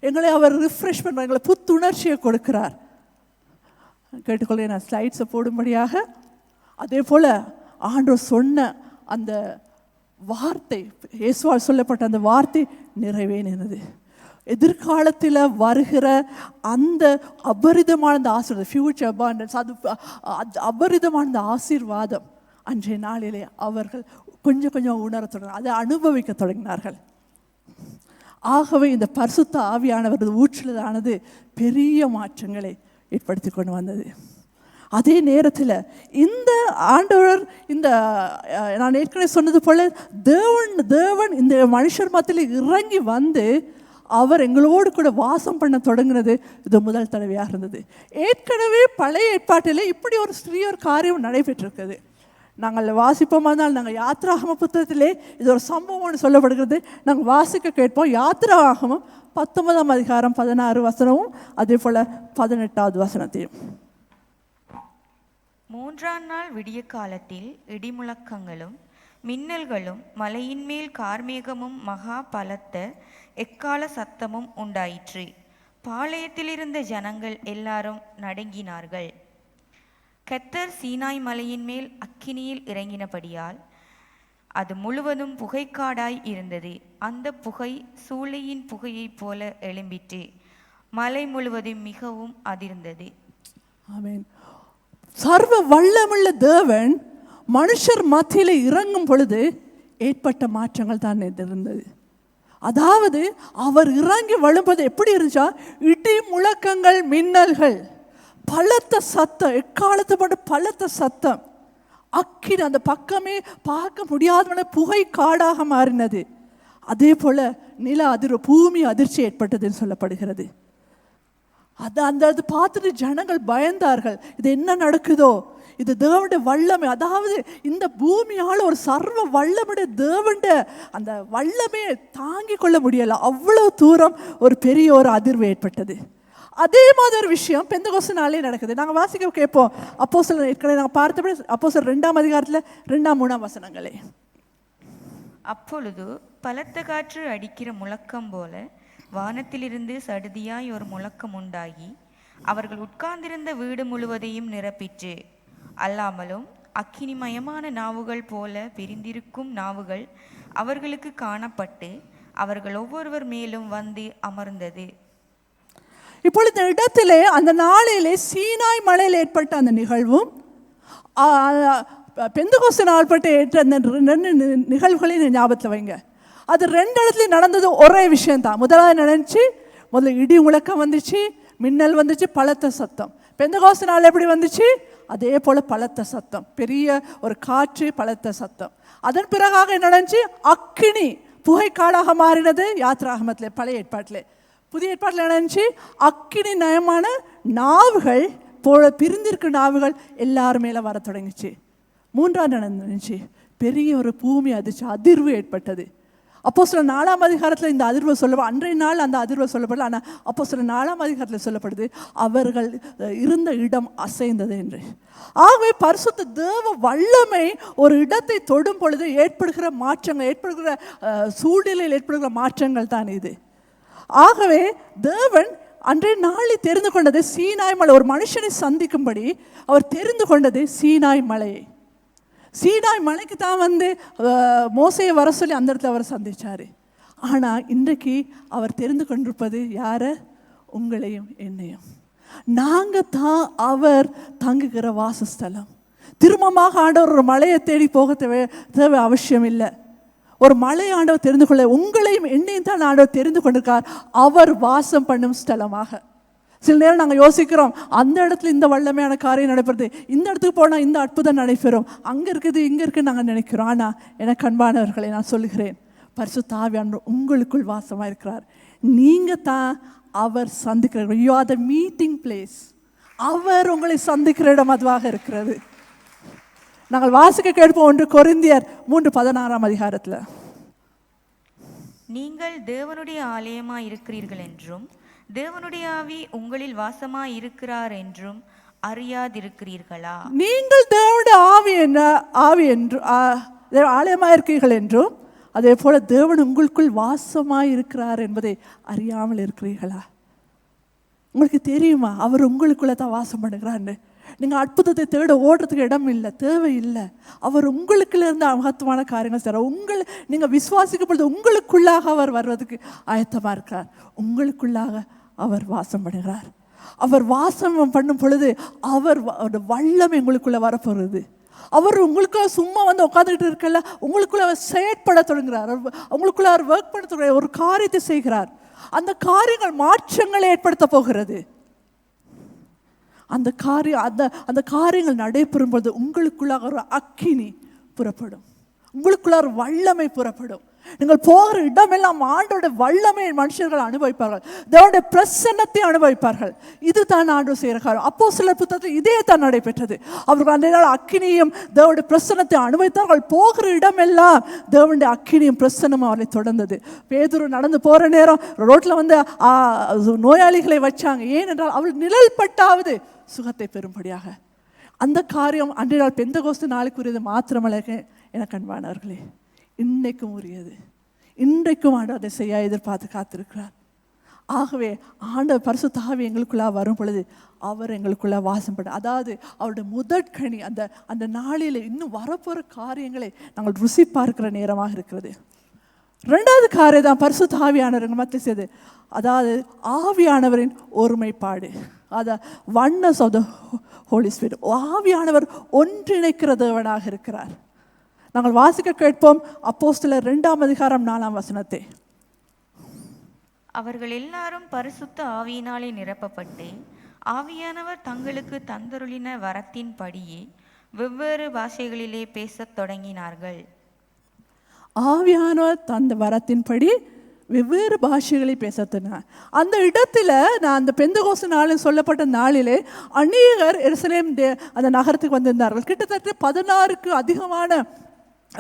எங்களை அவர் ரிஃப்ரெஷ் பண்ணுறார், எங்களை புத்துணர்ச்சியை கொடுக்கிறார். கேட்டுக்கொள்ள நான் ஸ்லைட்ஸை போடும்படியாக. அதே போல் ஆண்டவர் சொன்ன அந்த வார்த்தை, இயேசுவால் சொல்லப்பட்ட அந்த வார்த்தை நிறைவேறினது. எதிர்காலத்தில் வருகிற அந்த அபரிதமான அந்த ஆசீர்வாதம், ஃபியூச்சர் அபாண்டன்ஸ், அது அபரிதமான அந்த ஆசீர்வாதம் அன்றைய நாளிலே அவர்கள் கொஞ்சம் கொஞ்சம் உணரத் தொடங்கினார், அதை அனுபவிக்க தொடங்கினார்கள். ஆகவே இந்த பரிசுத்த ஆவியானவரது ஊற்றுதலானது பெரிய மாற்றங்களை ஏற்படுத்தி கொண்டு வந்தது. அதே நேரத்தில் இந்த ஆண்டவர், இந்த நான் ஏற்கனவே சொன்னது போல தேவன் இந்த மனுஷர் மத்தியில் இறங்கி வந்து அவர் எங்களோடு கூட வாசம் பண்ண தொடங்கினது இது முதல் தடவையாக இருந்தது. ஏற்கனவே பழைய ஏற்பாட்டிலே இப்படி ஒரு சிறிய ஒரு காரியம் நடைபெற்றிருக்குது. நாங்கள் வாசிப்போமா இருந்தால் நாங்கள் யாத்திராகம புத்தகத்திலே இது ஒரு சம்பவம்னு சொல்லப்படுகிறது. நாங்கள் வாசிக்க கேட்போம். யாத்திராகமம் 19ஆம் அதிகாரம் 16 வசனமும் அதே போல் 18வது வசனத்தையும். 3ஆம் நாள் விடிய காலத்தில் இடிமுழக்கங்களும் மின்னல்களும் மலையின் மேல் கார்மேகமும் மகா பலத்த எக்கால சத்தமும் உண்டாயிற்று. பாளையத்திலிருந்த ஜனங்கள் எல்லாரும் நடுங்கினார்கள். கர்த்தர் சீனாய் மலையின் மேல் அக்கினியில் இறங்கினபடியால் அது முழுவதும் புகைக்காடாய் இருந்தது. அந்த புகை சூளையின் புகையைப் போல எழும்பிற்று. மலை முழுவதும் மிகவும் அதிர்ந்தது. ஆமென். சர்வ வல்லமுள்ள தேவன் மனுஷர் மத்தியிலே இறங்கும் பொழுது ஏற்பட்ட மாற்றங்கள் தான் இருந்தது. அதாவது அவர் இறங்கி வழும்போது எப்படி இருந்துச்சா, இடி முழக்கங்கள், மின்னல்கள், பலத்த சத்தம், எக்காலத்து மட்டும் பலத்த சத்தம், அக்கினி, அந்த பக்கமே பார்க்க முடியாத புகை காடாக மாறினது. அதே போல நில அதிர்வு, பூமி அதிர்ச்சி ஏற்பட்டதுன்னு சொல்லப்படுகிறது. அது பார்த்துட்டு ஜனங்கள் பயந்தார்கள். இது என்ன நடக்குதோ, இது தேவனுடைய வல்லமை. அதாவது இந்த பூமியால் ஒரு சர்வ வல்லமுடைய தேவனுடைய அந்த வல்லமையை தாங்கி கொள்ள முடியலை. அவ்வளவு தூரம் ஒரு பெரிய ஒரு அதிர்வு ஏற்பட்டது. அதே மாதிரி ஒரு விஷயம் பெந்தகோஸ்து நாளே நடக்குது. நாங்கள் வாசிக்க கேட்போம். அப்போஸ்தலர் ஏற்கனவே நாங்கள் பார்த்தபடி அப்போஸ்தலர் 2ஆம் அதிகாரத்தில் 2ஆம் 3ஆம் வசனங்களே. அப்பொழுது பலத்த காற்று அடிக்கிற முழக்கம் போல வானத்திலிருந்து சடுதியாய் ஒரு முழக்கம் உண்டாகி அவர்கள் உட்கார்ந்திருந்த வீடு முழுவதையும் நிரப்பிற்று. அல்லாமலும் அக்கினிமயமான நாவுகள் போல பிரிந்திருக்கும் நாவுகள் அவர்களுக்கு காணப்பட்டு அவர்கள் ஒவ்வொருவர் மேலும் வந்து அமர்ந்தது. இப்பொழுது இந்த இடத்திலே அந்த நாளிலே சீனாய் மலையில் ஏற்பட்ட அந்த நிகழ்வும் பெந்தகோஸ்து நாள்பட்டு ஏற்ற அந்த 2 நிகழ்வுகளையும் ஞாபகத்தில் வைங்க. அது 2 இடத்துலையும் நடந்தது ஒரே விஷயம்தான். முதலாவது நடந்துச்சு, முதல்ல இடி முழக்கம் வந்துச்சு, மின்னல் வந்துச்சு, பலத்த சத்தம். பெந்தகோஸ்து நாள் எப்படி வந்துச்சு, அதே போல் பலத்த சத்தம், பெரிய ஒரு காற்று, பலத்த சத்தம். அதன் பிறகாக என்ன நடந்துச்சு, அக்கினி புகைக்காடாக மாறினது. யாத்திராகமத்தில் பழைய ஏற்பாட்டில். புதிய ஏற்பாட்டில் நடந்துச்சு, அக்கினி நயமான நாவுகள் போல பிரிந்திருக்கிற நாவுகள் எல்லாரும் மேலே வர தொடங்கிச்சு. 3ஆவது நடந்துச்சு, பெரிய ஒரு பூமி அதிர்வு ஏற்பட்டது. அப்போஸ்தலர் 4ஆம் அதிகாரத்தில் இந்த அதிர்வு சொல்லப்படும். அன்றைய நாள் அந்த அதிர்வு சொல்லப்படல, ஆனால் அப்போஸ்தலர் 4ஆம் அதிகாரத்தில் சொல்லப்படுது அவர்கள் இருந்த இடம் அசைந்தது என்று. ஆகவே பரிசுத்த தேவ வல்லமை ஒரு இடத்தை தொடும் பொழுது ஏற்படுகிற மாற்றங்கள், ஏற்படுகிற சூழ்நிலையில் ஏற்படுகிற மாற்றங்கள் தான் இது. ஆகவே தேவன் அன்றைய நாளில் தெரிந்து கொண்டது சீனாய் மலை. ஒரு மனுஷனை சந்திக்கும்படி அவர் தெரிந்து கொண்டது சீனாய் மலையை. சீனாய் மலைக்கு தான் வந்து மோசையை வர சொல்லி அந்த இடத்துல அவர் சந்திச்சார். ஆனால் இன்றைக்கு அவர் தெரிந்து கொண்டிருப்பது யாரை? உங்களையும் என்னையும். நாங்கள் தான் அவர் தங்குகிற வாசஸ்தலம். திரும்பமாக ஆண்டவர் ஒரு மலையை தேடி போக தேவை அவசியம் இல்லை. ஒரு மலை ஆண்டவர் தெரிந்து கொள்ள உங்களையும் என்னையும் தான் ஆண்டவர் தெரிந்து கொண்டிருக்கார் அவர் வாசம் பண்ணும் ஸ்தலமாக. சில நேரம் நாங்கள் யோசிக்கிறோம், அந்த இடத்துல இந்த வல்லமையான காரியம் நடைபெறுது, இந்த இடத்துக்கு போனால் இந்த அற்புதம் நடைபெறும், அங்கே இருக்குது இங்கே இருக்குன்னு நாங்கள் நினைக்கிறோம். ஆனால் எனக்கு அன்பானவர்களை நான் சொல்லுகிறேன், பரிசுத்த ஆவியானவர் உங்களுக்குள் வாசமாக இருக்கிறார். நீங்கள் தான் அவர் சந்திக்கிற, you are the meeting place. அவர் உங்களை சந்திக்கிற இடம் அதுவாக இருக்கிறது. நாங்கள் வாசிக்க கேட்போம் 1 கொரிந்தியர் 3:16 நீங்கள் தேவனுடைய ஆலயமாய் இருக்கிறீர்கள் என்றும் தேவனுடைய ஆவி உங்களில் வாசமாய் இருக்கிறார் என்றும் அறியாதிருக்கிறீர்களா? நீங்கள் தேவனுடைய ஆவி என்று ஆலயமாக இருக்கிறீர்கள் என்றும் அதே போல தேவன் உங்களுக்குள் வாசமாய் இருக்கிறார் என்பதை அறியாமல் இருக்கிறீர்களா? உங்களுக்கு தெரியுமா அவர் உங்களுக்குள்ள தான் வாசம் பண்ணுகிறான்னு? நீங்கள் அற்புதத்தை தேட ஓடுறதுக்கு இடம் இல்லை, தேவை இல்லை. அவர் உங்களுக்குள்ள இருந்து மகத்துவமான காரியங்கள் செய்கிறார். நீங்கள் விசுவாசிக்கும் பொழுது உங்களுக்குள்ளாக அவர் வர்றதுக்கு ஆயத்தமாக இருக்கார். உங்களுக்குள்ளாக அவர் வாசம் பண்ணுகிறார். அவர் வாசம் பண்ணும் பொழுது அவருடைய வல்லமை உங்களுக்குள்ள வரப்போகிறது. அவர் உங்களுக்குள்ள சும்மா வந்து உட்காந்துக்கிட்டு இருக்கல, உங்களுக்குள்ள அவர் செயற்பட தொடங்குகிறார். உங்களுக்குள்ள அவர் ஒர்க் பண்ண தொடங்குகிறார், ஒரு காரியத்தை செய்கிறார். அந்த காரியங்கள் மாற்றங்களை ஏற்படுத்த போகிறது. அந்த காரியங்கள் நடைபெறும் பொழுது உங்களுக்குள்ளாக ஒரு அக்கினி புறப்படும், உங்களுக்குள்ள ஒரு வல்லமை புறப்படும். நீங்கள் போகிற இடமெல்லாம் ஆண்டோட வல்லமை மனுஷர்கள் அனுபவிப்பார்கள், தேவனுடைய பிரசன்னத்தை அனுபவிப்பார்கள். இது தான் ஆண்டு செய்கிற காரியம். அப்போஸ்தலர் புத்தகத்தில் இதே தான் நடைபெற்றது. அவர்கள் அந்த நாள் அக்கினியும் தேவனுடைய பிரசன்னத்தை அனுபவித்தார்கள். போகிற இடமெல்லாம் தேவனுடைய அக்கினியும் பிரசன்னமும் அவரை தொடர்ந்தது. பேதுரு நடந்து போகிற நேரம் ரோட்டில் வந்து நோயாளிகளை வச்சாங்க. ஏனென்றால் அவள் நிழல் பட்டாவது சுகத்தை பெறும்படியாக. அந்த காரியம் அன்றைய நாள் பெந்தகோஸ்து நாளுக்குரியது மாத்திரமல்ல எனக்கு அன்பானவர்களே, இன்றைக்கும் உரியது. இன்றைக்கும் ஆண்டவர் அதை செய்ய எதிர்பார்த்து காத்திருக்கிறார். ஆகவே ஆண்டவர் பரிசுத்த ஆவி எங்களுக்குள்ளே வரும் பொழுது அவர் எங்களுக்குள்ளே வாசம் பண்ண, அதாவது அவருடைய முதற்கனி அந்த நாளில் இன்னும் வரப்போகிற காரியங்களை நாங்கள் ருசி பார்க்கிற நேரமாக இருக்கிறது. 2வது காரியம் தான் பரிசுத்த ஆவியானவர் மத்திய செய்து, அதாவது ஆவியானவரின் ஒருமைப்பாடு, oneness of the holy spirit. ஆவியானவர் ஒன்றிணைக்கிற தேவனாக இருக்கிறார். நாங்கள் வாசிக்க கேட்போம் அப்போஸ்தலர் 2:4 அவர்கள் எல்லாரும் பரிசுத்த ஆவியினாலே நிரப்பப்பட்டு ஆவியானவர் தங்களுக்கு தந்தருளின வரத்தின் படியே வெவ்வேறு பாஷைகளிலே பேசத் தொடங்கினார்கள். ஆவியானவர் தந்த வரத்தின்படி வெவ்வேறு பாஷைகளை பேசத்தினார். அந்த இடத்துல நான் அந்த பெந்தகோஸ்து நாளில் சொல்லப்பட்ட நாளிலே அநேகர் எருசலேம் அந்த நகரத்துக்கு வந்திருந்தார்கள். கிட்டத்தட்ட 16க்கு அதிகமான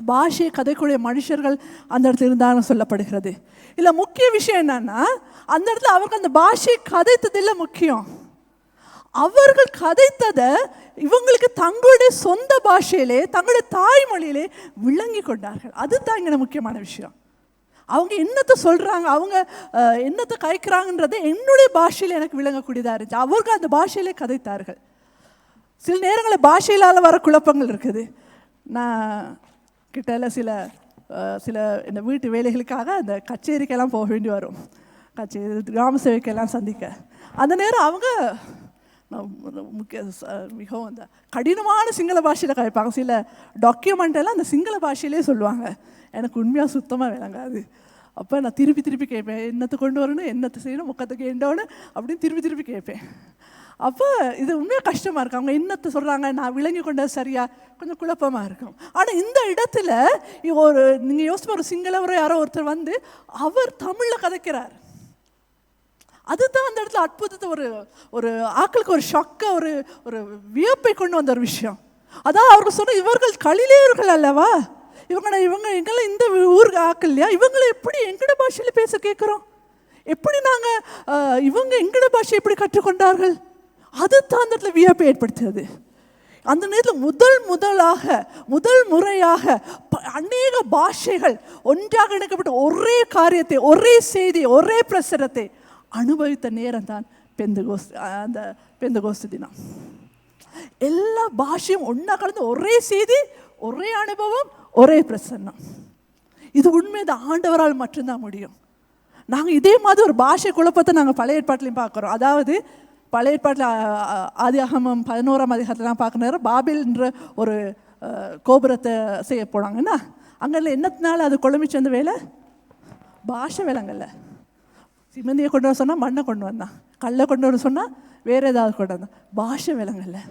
பாஷையை கதைக்கூடிய மனுஷர்கள் அந்த இடத்துல இருந்தாங்க சொல்லப்படுகிறது. இல்லை, முக்கிய விஷயம் என்னன்னா அந்த இடத்துல அவர்கள் அந்த பாஷையை கதைத்ததில்லை முக்கியம். அவர்கள் கதைத்ததை இவங்களுக்கு தங்களுடைய சொந்த பாஷையிலே தங்களுடைய தாய்மொழியிலே விளங்கி கொண்டார்கள். அதுதான் இங்கே முக்கியமான விஷயம். அவங்க என்னத்தை சொல்கிறாங்க, அவங்க என்னத்தை கதைக்கிறாங்கன்றது என்னுடைய பாஷையில் எனக்கு விளங்கக்கூடியதாக இருந்துச்சு. அவர்கள் அந்த பாஷையிலே கதைத்தார்கள். சில நேரங்களில் பாஷையிலால் வர குழப்பங்கள் இருக்குது. நான் கிட்ட சில இந்த வீட்டு வேலைகளுக்காக அந்த கச்சேரிக்கெல்லாம் போக வேண்டி வரும், கச்சேரி கிராம சேவைக்கெல்லாம் சந்திக்க. அந்த நேரம் அவங்க மிகவும் அந்த கடினமான சிங்கள பாஷையில் கதைப்பாங்க. சில டாக்குமெண்டெல்லாம் அந்த சிங்கள பாஷையிலே சொல்லுவாங்க. எனக்கு உண்மையாக சுத்தமாக விளங்காது. அப்போ நான் திருப்பி கேட்பேன், என்னத்தை கொண்டு வரணும், என்னத்தை செய்யணும், முக்கத்துக்கு எண்டோன்னு அப்படின்னு திருப்பி கேட்பேன். அப்போ இது உண்மையாக கஷ்டமாக இருக்கும். அவங்க என்னத்தை சொல்கிறாங்க, நான் விளங்கி கொண்டது சரியா, கொஞ்சம் குழப்பமாக இருக்கும். ஆனால் இந்த இடத்துல நீங்கள் யோசிச்சு ஒரு சிங்களவரோ யாரோ ஒருத்தர் வந்து அவர் தமிழில் கதைக்கிறார். அதுதான் அந்த இடத்துல அற்புதத்தை ஒரு ஆக்களுக்கு ஒரு ஷாக்கை ஒரு வியப்பை கொண்டு வந்த ஒரு விஷயம். அதான் அவர்கள் சொன்ன இவர்கள் கலிலேயர்கள் அல்லவா, இவங்க எங்களை இந்த ஊருக்கு ஆக்கள் இல்லையா, இவங்களை எப்படி எங்கட பாஷையில் பேச கேட்குறோம், எப்படி நாங்கள் இவங்க எங்கட பாஷை எப்படி கற்றுக்கொண்டார்கள், அதுதான் அந்த இடத்துல வியப்பை ஏற்படுத்துறது. அந்த நேரத்தில் முதல் முறையாக அநேக பாஷைகள் ஒன்றாக இணைக்கப்பட்ட ஒரே காரியத்தை, ஒரே செய்தி, ஒரே பிரசரத்தை அனுபவித்த நேரம் தான் பெந்தகோஸ்து தினம். எல்லா பாஷையும் ஒன்றா கலந்து ஒரே செய்தி, ஒரே அனுபவம், ஒரே பிரசன்னம். இது உண்மை, இந்த ஆண்டவரால் மட்டும்தான் முடியும். நாங்கள் இதே மாதிரி ஒரு பாஷை குழப்பத்தை நாங்கள் பழைய ஏற்பாட்டிலையும் பார்க்குறோம். அதாவது பழைய ஏற்பாட்டில் ஆதியாகமம் 11ஆம் அதிகாரத்திலாம் பார்க்குற நேரம் பாபில்ன்ற ஒரு கோபுரத்தை செய்ய போனாங்கன்னா, அங்கே என்னத்தினால அது குழம்பிச்சு வந்த வேலை? பாஷை வேலைங்கள்ல. சிமந்தியை கொண்டு வர சொன்னால் மண்ணை கொண்டு வந்தான், கல்லை கொண்டு வர சொன்னால் வேறு ஏதாவது கொண்டு வந்தான். பாஷை வேலைங்கள்ல.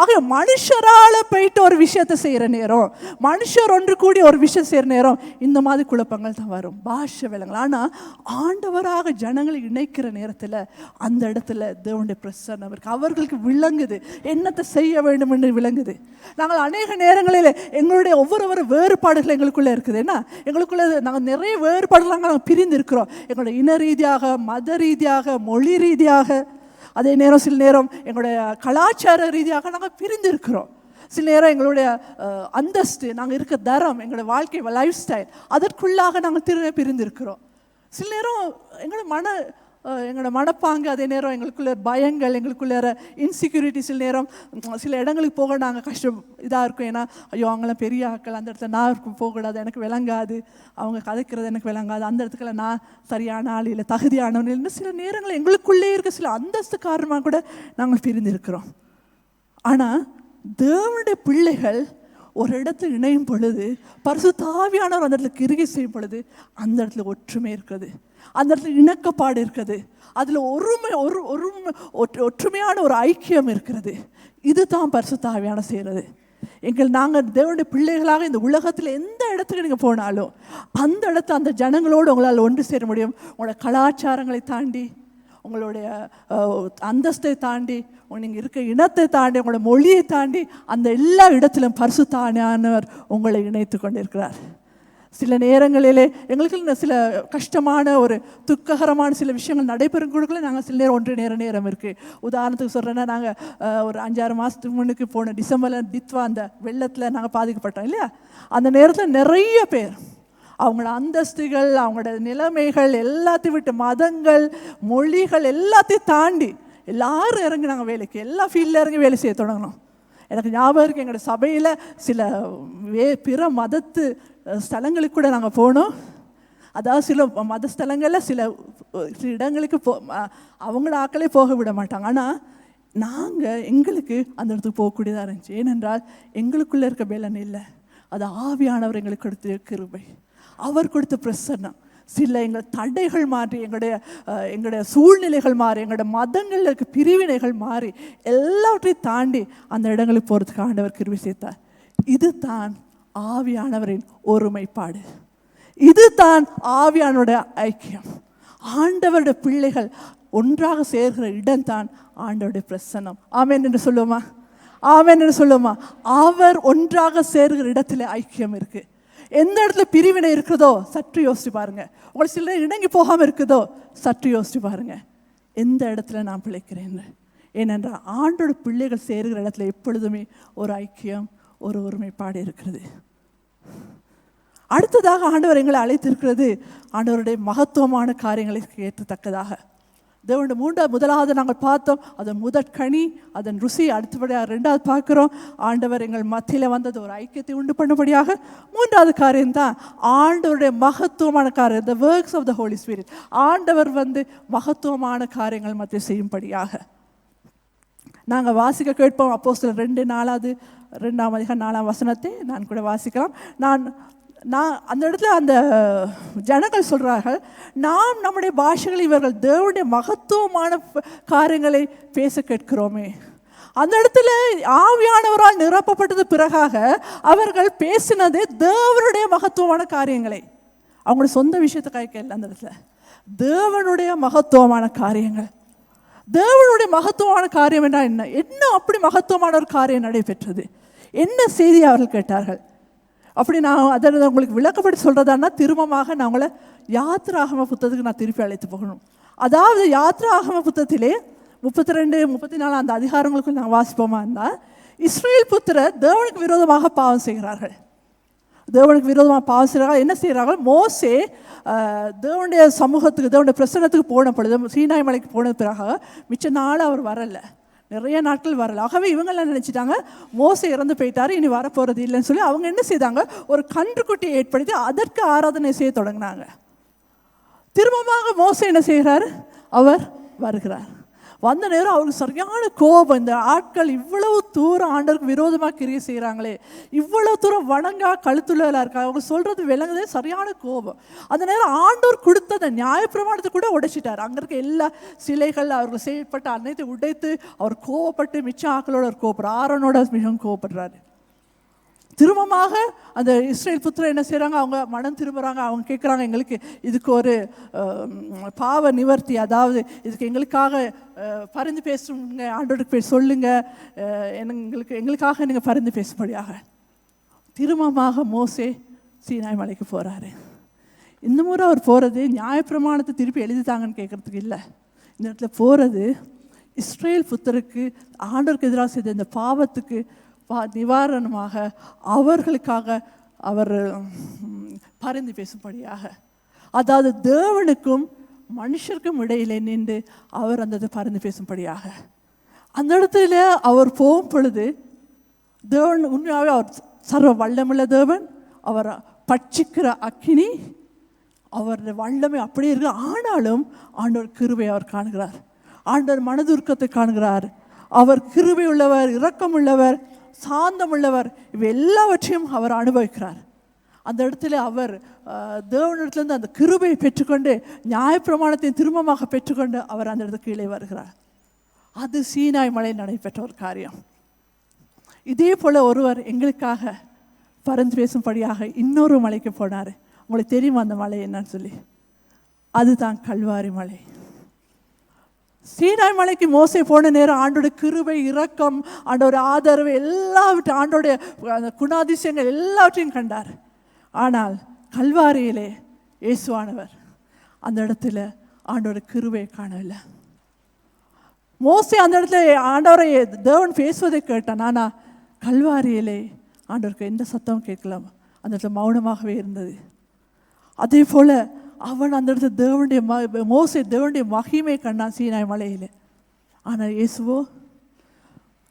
ஆக மனுஷரால் போயிட்டு ஒரு விஷயத்தை செய்கிற நேரம், மனுஷர் ஒன்று கூடி ஒரு விஷயம் செய்கிற நேரம் இந்த மாதிரி குழப்பங்கள் தான் வரும், பாஷை விலங்கள். ஆனால் ஆண்டவராக ஜனங்களை இணைக்கிற நேரத்தில் அந்த இடத்துல தேவனுடைய பிரசன்னம் இருக்கு. அவர்களுக்கு விளங்குது என்னத்தை செய்ய வேண்டும் என்று விளங்குது. நாங்கள் அநேக நேரங்களில் எங்களுடைய ஒவ்வொரு வேறுபாடுகள் எங்களுக்குள்ளே இருக்குது. ஏன்னா எங்களுக்குள்ளே நாங்கள் நிறைய வேறுபாடுகள் நாங்கள் பிரிந்து இருக்கிறோம். எங்களுடைய இன ரீதியாக, மத ரீதியாக, மொழி ரீதியாக, அதே நேரம் சில நேரம் எங்களுடைய கலாச்சார ரீதியாக நாங்கள் பிரிந்து இருக்கிறோம். சில நேரம் எங்களுடைய அந்தஸ்து, நாங்கள் இருக்க தரம், எங்களுடைய வாழ்க்கை லைஃப் ஸ்டைல், அதற்குள்ளாக நாங்கள் பிரிந்து இருக்கிறோம். சில நேரம் எங்களோட மனப்பாங்கு, அதே நேரம் எங்களுக்குள்ள பயங்கள், எங்களுக்குள்ள இன்செக்யூரிட்டி, சில நேரம் சில இடங்களுக்கு போக நாங்கள் கஷ்டம் இதாக இருக்கும். ஏன்னா ஐயோ அவங்களாம் பெரிய ஆட்கள், அந்த இடத்துல நான் போகக்கூடாது, எனக்கு விளங்காது, அவங்க கதைக்கிறது எனக்கு விளங்காது, அந்த இடத்துக்குள்ள நான் சரியான ஆள் இல்லை, தகுதியானவன் இல்லை. சில நேரங்கள் எங்களுக்குள்ளே இருக்க சில அந்தஸ்து காரணமாக கூட நாங்கள் பிரிந்திருக்கிறோம். ஆனால் தேவனுடைய பிள்ளைகள் ஒரு இடத்துல இணையும் பொழுது, பரிசுத்த ஆவியானவர் அந்த இடத்துல கிரியை செய்யும் பொழுது அந்த இடத்துல ஒற்றுமை இருக்குது, அந்த இடத்துல இணக்கப்பாடு இருக்குது, அதில் ஒற்றுமையான ஒரு ஐக்கியம் இருக்கிறது. இதுதான் பரிசுத்த ஆவியானவர் செய்கிறது. நாங்கள் தேவனுடைய பிள்ளைகளாக இந்த உலகத்தில் எந்த இடத்துக்கு நீங்கள் போனாலும் அந்த இடத்துல அந்த ஜனங்களோடு உங்களால் ஒன்று சேர முடியும். உங்களோட கலாச்சாரங்களை தாண்டி, உங்களுடைய அந்தஸ்தை தாண்டி, நீங்கள் இருக்க இனத்தை தாண்டி, உங்களோட மொழியை தாண்டி, அந்த எல்லா இடத்திலும் பரிசுத்த ஆவியானவர் உங்களை இணைத்து கொண்டிருக்கிறார். சில நேரங்களிலே எங்களுக்கு சில கஷ்டமான ஒரு துக்ககரமான சில விஷயங்கள் நடைபெறும் கூட நாங்கள் சில நேரம் ஒன்று நேரம் இருக்குது. உதாரணத்துக்கு சொல்கிறேன்னா, நாங்கள் ஒரு 5-6 மாதத்துக்கு முன்னுக்கு போன டிசம்பரில் தித்வா அந்த வெள்ளத்தில் நாங்கள் பாதிக்கப்பட்டோம் இல்லையா. அந்த நேரத்தில் நிறைய பேர் அவங்களோட அந்தஸ்துகள், அவங்களோட நிலைமைகள் எல்லாத்தையும் விட்டு, மதங்கள், மொழிகள் எல்லாத்தையும் தாண்டி எல்லாரும் இறங்கி நாங்கள் வேலைக்கு, எல்லா ஃபீல்டில் இறங்கி வேலை செய்ய தொடங்கணும். எனக்கு ஞாபகம் இருக்குது, எங்களோட சபையில் சில பிற மதத்து ஸ்தலங்களுக்கு கூட நாங்கள் போனோம். அதாவது சில மத ஸ்தலங்களில் சில இடங்களுக்கு அவங்கள ஆக்களே போக விட மாட்டாங்க. ஆனால் நாங்கள் எங்களுக்கு அந்த இடத்துக்கு போகக்கூடியதாக இருந்துச்சு. ஏனென்றால் எங்களுக்குள்ளே இருக்க பலன் இல்லை, அது ஆவியானவர் எங்களுக்கு கொடுத்த கிருபை, அவர் கொடுத்த பிரசன்னம். சில எங்கள் தடைகள் மாறி, எங்களுடைய சூழ்நிலைகள் மாறி, எங்களுடைய மதங்களில் இருக்க பிரிவினைகள் மாறி, எல்லாவற்றையும் தாண்டி அந்த இடங்களுக்கு போகிறதுக்கு ஆண்டவர் கிருபை சேர்த்தார். இதுதான் ஆவியானவரின் ஒருமைப்பாடு, இதுதான் ஆவியானவருடைய ஐக்கியம். ஆண்டவருடைய பிள்ளைகள் ஒன்றாக சேர்கிற இடம்தான் ஆண்டவருடைய பிரசன்னம். ஆமென் என்று சொல்லுவோமா? ஆமென் என்று சொல்லுவோமா? அவர் ஒன்றாக சேர்கிற இடத்துல ஐக்கியம் இருக்கு. எந்த இடத்துல பிரிவினை இருக்கிறதோ சற்று யோசிச்சு பாருங்க. உங்களுக்கு சில இணங்கி போகாமல் இருக்குதோ சற்று யோசிச்சு பாருங்க, எந்த இடத்துல நான் பிழைக்கிறேன். ஏனென்றால் ஆண்டோட பிள்ளைகள் சேருகிற இடத்துல எப்பொழுதுமே ஒரு ஐக்கியம், ஒரு ஒருமைப்பாடு இருக்கிறது. அடுத்ததாக ஆண்டவர் எங்களை அழைத்திருக்கிறது ஆண்டவருடைய மகத்துவமான காரியங்களை ஏற்றத்தக்கதாக. தேவனுடைய முதலாவது நாங்கள் பார்த்தோம், அதன் முதற்கனி, அதன் ருசி. அடுத்தபடியாக 2வது பார்க்குறோம், ஆண்டவர் எங்கள் மத்தியில் வந்தது ஒரு ஐக்கியத்தை உண்டு பண்ணும்படியாக. 3வது காரியம்தான் ஆண்டவருடைய மகத்துவமான காரியம், the works of the holy spirit. ஆண்டவர் மகத்துவமான காரியங்கள் மத்திய செய்யும்படியாக. நாங்கள் வாசிக்க கேட்போம், அப்போஸ்தலர் 2:2ஆம் அதிகாரம் 4ஆம் வசனத்தை நான் கூட வாசிக்கலாம். நான் அந்த இடத்துல அந்த ஜனங்கள் சொல்கிறார்கள், நாம் நம்முடைய பாஷைகளில் இவர்கள் தேவனுடைய மகத்துவமான காரியங்களை பேச கேட்கிறோமே. அந்த இடத்துல ஆவியானவரால் நிரப்பப்பட்டது பிறகாக அவர்கள் பேசினது தேவனுடைய மகத்துவமான காரியங்களை, அவங்களோட சொந்த விஷயத்தை கேட்கல. அந்த இடத்துல தேவனுடைய மகத்துவமான காரியங்கள். தேவனுடைய மகத்துவமான காரியம் என்றால் என்ன அப்படி மகத்துவமான ஒரு காரியம் நடைபெற்றது, என்ன செய்தி அவர்கள் கேட்டார்கள். அப்படி நான் அதை உங்களுக்கு விளக்கப்படி சொல்கிறதான்னா, திரும்பமாக நான் உங்களை யாத்ராகம புத்தகத்துக்கு நான் திருப்பி அழைத்து போகணும். அதாவது யாத்ராகம புத்தகத்திலே 32, 34 அந்த அதிகாரங்களுக்கு நாங்கள் வாசிப்போமா இருந்தால், இஸ்ரேல் புத்திரர் தேவனுக்கு விரோதமாக பாவம் செய்கிறார்கள். தேவனுக்கு விரோதமாக பாவம் செய்கிறார்கள். என்ன செய்கிறார்கள்? மோசே தேவனுடைய சமூகத்துக்கு, தேவனுடைய பிரசன்னத்துக்கு போன பொழுது, சீனாய் மலைக்கு போன பிறகு மிச்ச நாள் அவர் வரலை. நிறைய நாட்கள் வரல. ஆகவே இவங்கெல்லாம் நினச்சிட்டாங்க மோசே இறந்து போயிட்டாரு, இனி வரப்போகிறது இல்லைன்னு சொல்லி அவங்க என்ன செய்தாங்க, ஒரு கன்றுக்குட்டியை ஏற்படுத்தி அதற்கு ஆராதனை செய்ய தொடங்கினாங்க. திரும்பமாக மோசே என்ன செய்கிறார், அவர் வருகிறார். வந்த நேரம் அவருக்கு சரியான கோபம். இந்த ஆட்கள் இவ்வளவு தூரம் ஆண்டவருக்கு விரோதமாக கிரியை செய்கிறாங்களே, இவ்வளவு தூரம் வணங்கா கழுத்துள்ளவர்களாக இருக்காங்க, அவங்க சொல்கிறது விளங்குதே, சரியான கோபம். அந்த நேரம் ஆண்டவர் கொடுத்த அந்த நியாயப்பிரமாணத்தை கூட உடைச்சிட்டார். அங்கே இருக்க எல்லா சிலைகள் அவர்கள் செய்யப்பட்ட அனைத்தை உடைத்து அவர் கோவப்பட்டு மிச்ச ஆக்களோட ஒரு கோபப்படுறார், ஆரோனோட மிகவும் கோவப்படுறாரு. திரும்பமாக அந்த இஸ்ரேல் புத்திரர் என்ன செய்கிறாங்க, அவங்க மனம் திரும்புகிறாங்க. அவங்க கேட்குறாங்க, எங்களுக்கு இதுக்கு ஒரு பாவ நிவர்த்தி, அதாவது இதுக்கு எங்களுக்காக பரிந்து பேசுங்க, ஆண்டவருக்கு போய் சொல்லுங்கள், எங்களுக்காக நீங்கள் பரிந்து பேசும்படியாக. திரும்பமாக மோசே சீனாய் மலைக்கு போகிறாரு. இந்த முறை அவர் போகிறது நியாயப்பிரமாணத்தை திருப்பி எழுதித்தாங்கன்னு கேட்குறதுக்கு இல்லை. இந்த இடத்துல போகிறது இஸ்ரேல் புத்திரருக்கு ஆண்டவருக்கு எதிராக செய்த இந்த பாவத்துக்கு நிவாரணமாக அவர்களுக்காக அவர் பரிந்து பேசும்படியாக. அதாவது தேவனுக்கும் மனுஷருக்கும் இடையிலே நின்று அவர் அந்த பரிந்து பேசும்படியாக. அந்த இடத்துல அவர் போகும் பொழுது தேவன் உண்மையாகவே அவர் சர்வ வல்லமுள்ள தேவன், அவர் பட்சிக்கிற அக்கினி, அவர் வல்லமை அப்படியே இருக்கு. ஆனாலும் ஆண்டவர் கிருபை அவர் காணுகிறார், ஆண்டவர் மனதுருக்கத்தை காணுகிறார். அவர் கிருபை உள்ளவர், இரக்கம் உள்ளவர், சாந்தம் உள்ளவர், இவை எல்லாவற்றையும் அவர் அனுபவிக்கிறார். அந்த இடத்துல அவர் தேவனிடத்துலேருந்து அந்த கிருபையை பெற்றுக்கொண்டு நியாயப்பிரமாணத்தையும் திரும்பமாக பெற்றுக்கொண்டு அவர் அந்த இடத்துக்கு கீழே வருகிறார். அது சீனாய் மலையில் நடைபெற்ற ஒரு காரியம். இதே போல் ஒருவர் எங்களுக்காக பரிந்து பேசும்படியாக இன்னொரு மலைக்கு போனார். உங்களுக்கு தெரியுமா அந்த மலை என்னன்னு சொல்லி? அதுதான் கல்வாரி மலை. சீனாய் மலைக்கு மோசே போன நேரம் ஆண்டோட கிருபை, இரக்கம், ஆண்டோட ஆதரவு எல்லாவற்றையும், ஆண்டோடைய அந்த குணாதிசயங்கள் எல்லாவற்றையும் கண்டார். ஆனால் கல்வாரியிலே இயேசுவானவர் அந்த இடத்துல ஆண்டோட கிருபையை காணவில்லை. மோசே அந்த இடத்துல ஆண்டவரை தேவன் பேசுவதை கேட்டான். ஆனால் கல்வாரியிலே ஆண்டவருக்கு எந்த சத்தமும் கேட்கலாம், அந்த இடத்துல மௌனமாகவே இருந்தது. அதே போல் அவன் அந்த இடத்துல தேவனுடைய மோசே தேவனுடைய மகிமை கண்டான் சீனாய் மலையில். ஆனால் இயேசுவோ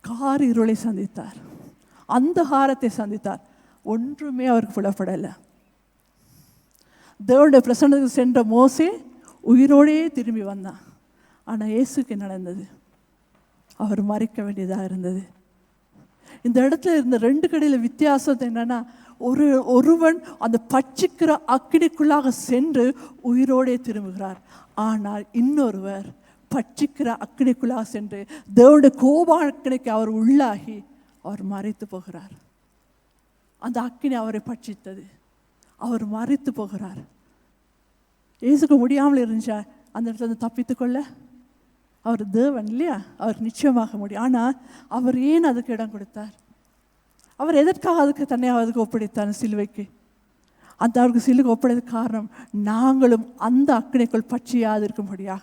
கார் இருளை சந்தித்தார், அந்த காரத்தை சந்தித்தார், ஒன்றுமே அவருக்கு புலப்படலை. தேவனுடைய பிரசன்னத்துக்கு சென்ற மோசே உயிரோடையே திரும்பி வந்தான். ஆனால் இயேசுக்கு நடந்தது, அவர் மறிக்க வேண்டியதாக இருந்தது. இந்த இடத்துல இருந்த ரெண்டு கடையில் வித்தியாசம் என்னன்னா, ஒருவன் அந்த பட்சிக்கிற அக்கினிக்குள்ளாக சென்று உயிரோடே திரும்புகிறார். ஆனால் இன்னொருவர் பட்சிக்கிற அக்கினிக்குள்ளாக சென்று தேவனுடைய கோப அக்கினிக்கு அவர் உள்ளாகி அவர் மறைத்து போகிறார். அந்த அக்கினி அவரை பட்சித்தது, அவர் மறைத்து போகிறார். இயேசுக்கு முடியாமல் இருந்துச்சா அந்த இடத்துல தப்பித்து கொள்ள? அவர் தேவன் இல்லையா, அவர் நிச்சயமாக முடியும். ஆனால் அவர் ஏன் அதுக்கு இடம் கொடுத்தார்? அவர் எதற்காக அதுக்கு தன்னை அதுக்கு ஒப்படைத்தார் சிலுவைக்கு? அந்த அவருக்கு சிலுவை ஒப்படைத்த காரணம் நாங்களும் அந்த அக்கினிக்குள் பற்றியாது இருக்கும்படியாக,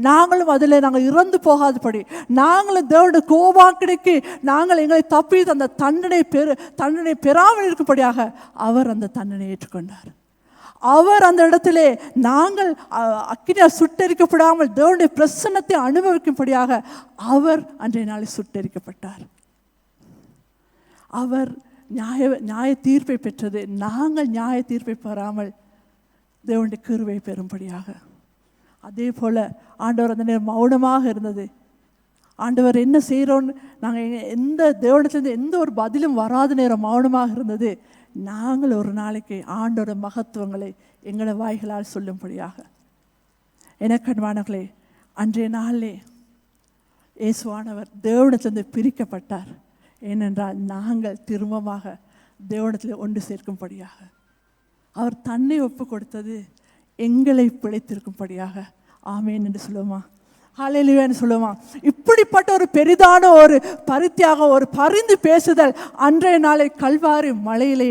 நாங்களும் அதில் நாங்கள் இறந்து போகாதபடி, நாங்களும் தேவனுடைய கோபாக்கினைக்கு நாங்கள் எங்களை தப்பி அந்த தண்டனை பெறாமல் இருக்கும்படியாக அவர் அந்த தண்டனை ஏற்றுக்கொண்டார். அவர் அந்த இடத்திலே நாங்கள் அக்கினியால் சுட்டெரிக்கப்படாமல் தேவனுடைய பிரசன்னத்தை அனுபவிக்கும்படியாக அவர் அன்றைய நாளில் சுட்டெரிக்கப்பட்டார். அவர் நியாய தீர்ப்பை பெற்றது, நாங்கள் நியாய தீர்ப்பை பெறாமல் தேவனுடைய கிருபை பெறும்படியாக. அதே போல் ஆண்டவர் அந்த நேரம் மௌனமாக இருந்தது. ஆண்டவர் என்ன செய்கிறோன்னு நாங்கள் எந்த தேவனிடத்துலேருந்து எந்த ஒரு பதிலும் வராத நேரம் மௌனமாக இருந்தது. நாங்கள் ஒரு நாளைக்கு ஆண்டோட மகத்துவங்களை எங்களோட வாய்களால் சொல்லும்படியாக. எனக்கன்பானவர்களே, அன்றைய நாளிலே இயேசுவானவர் தேவனிடத்திலிருந்து பிரிக்கப்பட்டார். ஏனென்றால் நாங்கள் திரும்பமாக தேவனிடத்தில் ஒன்று சேர்க்கும்படியாக. அவர் தன்னை ஒப்பு கொடுத்தது எங்களை பிழைத்திருக்கும்படியாக. ஆமேன் என்று சொல்லுவோமா? ஹல்லேலூயான்னு சொல்லுவோமா? இப்படிப்பட்ட ஒரு பெரிதான ஒரு பரித்தியாகம், ஒரு பரிந்து பேசுதல் அன்றைய நாளை கல்வாரி மலையிலே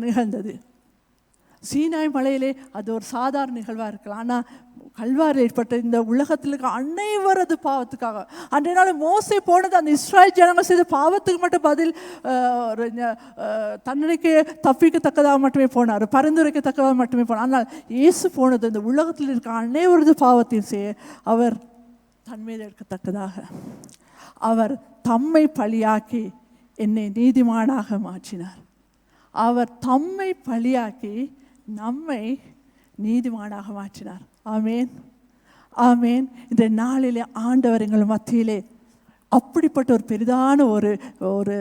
நிகழ்ந்தது. சீனாய் மலையிலே அது ஒரு சாதாரண நிகழ்வாக இருக்கலாம். ஆனால் கல்வாரில் ஏற்பட்ட இந்த உலகத்தில் இருக்க அனைவரது பாவத்துக்காக அன்றைய நாள் மோசே போனது அந்த இஸ்ராயல் ஜனங்கள் செய்த பாவத்துக்கு மட்டும் பதில் தண்டனைக்கு தப்பிக்கத்தக்கதாக மட்டுமே போனார், பரிந்துரைக்கத்தக்கதாக மட்டுமே போனார். ஆனால் இயேசு போனது இந்த உலகத்தில் இருக்க அனைவரது பாவத்தையும் செய்ய அவர் தன்மீது எடுக்கத்தக்கதாக. அவர் தம்மை பழியாக்கி என்னை நீதிமானாக மாற்றினார். அவர் தம்மை பழியாக்கி நம்மை நீதிமானாக மாற்றினார். ஆமேன், ஆமேன். இந்த நாளிலே ஆண்டவர் எங்கள் மத்தியிலே அப்படிப்பட்ட ஒரு பெரிதான ஒரு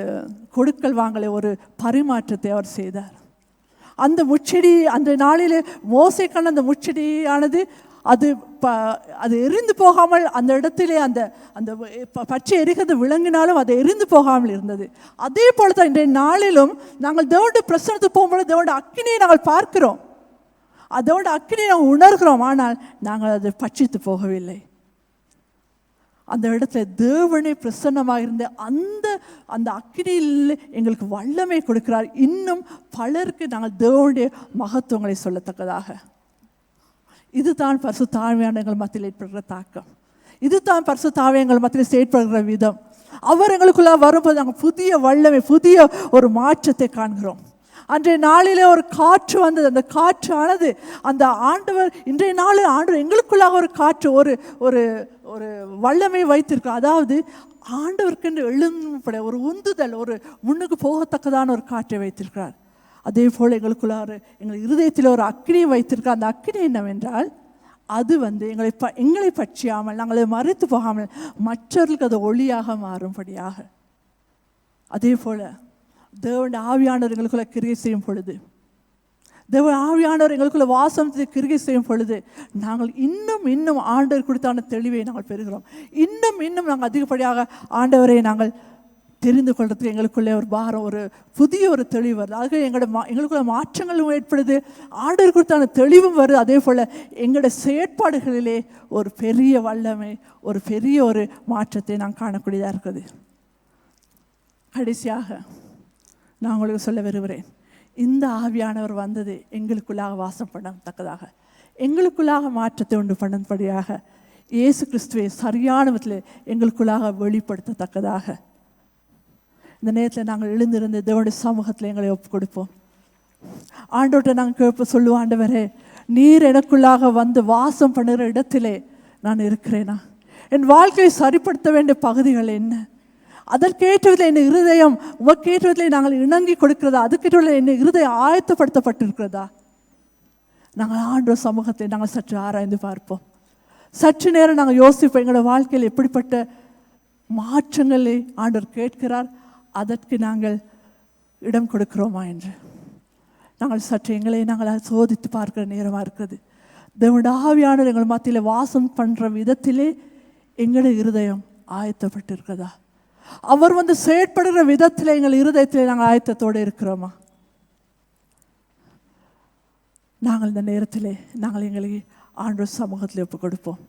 கொடுக்கல் வாங்கலை, ஒரு பரிமாற்றத்தை அவர் செய்தார். அந்த முச்செடி, அந்த நாளிலே மோசே கண்ட அந்த முச்செடியானது அது எரிந்து போகாமல் அந்த இடத்திலே அந்த அந்த பச்சை எரிகிறது விளங்கினாலும் அது எரிந்து போகாமல் இருந்தது. அதே போல தான் இன்றைய நாளிலும் நாங்கள் தேவனுடைய பிரசன்னத்துக்கு போகும்போது தேவனுடைய அக்கினியை நாங்கள் பார்க்கிறோம், அதோட அக்கினியை நாங்கள் உணர்கிறோம். ஆனால் நாங்கள் அதை பட்சித்து போகவில்லை. அந்த இடத்துல தேவனே பிரசன்னமாக இருந்த அந்த அக்கினியில் எங்களுக்கு வல்லமை கொடுக்கிறார். இன்னும் பலருக்கு நாங்கள் தேவனுடைய மகத்துவங்களை சொல்லத்தக்கதாக. இதுதான் பரிசுத்த ஆவியானவர் எங்கள் மத்தியில் ஏற்படுகிற தாக்கம். இதுதான் பரிசுத்த ஆவியானவர் எங்கள் மத்தியில் செயற்படுகிற விதம். அவர் எங்களுக்குள்ள வரும்போது நாங்கள் புதிய வல்லமை, புதிய ஒரு மாற்றத்தை காண்கிறோம். அன்றைய நாளிலே ஒரு காற்று வந்தது. அந்த காற்றானது அந்த ஆண்டவர், இன்றைய நாளில் ஆண்டவர் எங்களுக்குள்ளாக ஒரு காற்று, ஒரு ஒரு ஒரு வல்லமை வைத்திருக்கிறார். அதாவது ஆண்டவருக்கென்று எழும்பட ஒரு உந்துதல், ஒரு முன்னுக்கு போகத்தக்கதான ஒரு காற்றை வைத்திருக்கிறார். அதே போல் எங்களுக்குள்ளார எங்கள் இருதயத்தில் ஒரு அக்கினியை வைத்திருக்கிறார். அந்த அக்கினி என்னவென்றால் அது எங்களை பற்றியாமல், நாங்களை மறைத்து போகாமல் மற்றவர்களுக்கு அது ஒளியாக மாறும்படியாக. அதே போல் தேவனுடைய ஆவியானவர் எங்களுக்குள்ள கிரியை செய்யும் பொழுது, தேவ ஆவியானவர் எங்களுக்குள்ள வாசத்தை கிரியை செய்யும் பொழுது நாங்கள் இன்னும் ஆண்டவர் கொடுத்தான தெளிவை நாங்கள் பெறுகிறோம். இன்னும் நாங்கள் அதிகப்படியாக ஆண்டவரை நாங்கள் தெரிந்து கொள்றதுக்கு எங்களுக்குள்ளே ஒரு பாரம், ஒரு புதிய ஒரு தெளிவு வருது. அதுக்கு எங்களுக்குள்ள மாற்றங்களும் ஏற்படுது, ஆண்டவர் கொடுத்தான தெளிவும் வருது. அதே போல் எங்களுடைய செயற்பாடுகளிலே ஒரு பெரிய வல்லமை, ஒரு பெரிய ஒரு மாற்றத்தை நாங்கள் காணக்கூடியதாக இருக்குது. கடைசியாக நான் உங்களுக்கு சொல்ல விரும்புகிறேன், இந்த ஆவியானவர் வந்தது எங்களுக்குள்ளாக வாசம் பண்ணத்தக்கதாக, எங்களுக்குள்ளாக மாற்றத்தை உண்டு பண்ணும்படியாக, இயேசு கிறிஸ்துவை சரியான விதத்தில் எங்களுக்குள்ளாக வெளிப்படுத்தத்தக்கதாக. இந்த நேரத்தில் நாங்கள் எழுந்திருந்த தேவனுடைய சமூகத்தில் எங்களை ஒப்பு கொடுப்போம். ஆண்டவர்கிட்ட நாங்கள் கேட்ப சொல்லுவோம், ஆண்டவரே நீர் எனக்குள்ளாக வந்து வாசம் பண்ணுகிற இடத்திலே நான் இருக்கிறேனா? என் வாழ்க்கையை சரிப்படுத்த வேண்டிய பகுதிகள் என்ன? அதற்கேற்றதில் என் இருதயம் உமக்கேற்றதில் நாங்கள் இணங்கி கொடுக்கிறதா? அதுக்கேற்ற என் இருதயம் ஆயத்தப்படுத்தப்பட்டிருக்கிறதா? நாங்கள் ஆண்டவர் சமூகத்தை நாங்கள் சற்று ஆராய்ந்து பார்ப்போம். சற்று நேரம் நாங்கள் யோசிப்போம், எங்களோட வாழ்க்கையில் எப்படிப்பட்ட மாற்றங்களை ஆண்டவர் கேட்கிறார், அதற்கு நாங்கள் இடம் கொடுக்கிறோமா என்று நாங்கள் சற்று எங்களை நாங்கள் சோதித்து பார்க்கிற நேரமாக இருக்கிறது. தேவனுடைய ஆவியானவர் எங்கள் மத்தியில் வாசம் பண்ணுற விதத்திலே எங்களுடைய இருதயம் ஆயத்தப்பட்டிருக்கிறதா? அவர் வந்து செயற்படுகிற விதத்தில் எங்கள் இருதயத்தில் நாங்கள் ஆயத்தத்தோடு இருக்கிறோமா? நாங்கள் இந்த நேரத்தில் நாங்கள் எங்களை ஆண்டவர் சமூகத்தில் ஒப்பு கொடுப்போம்.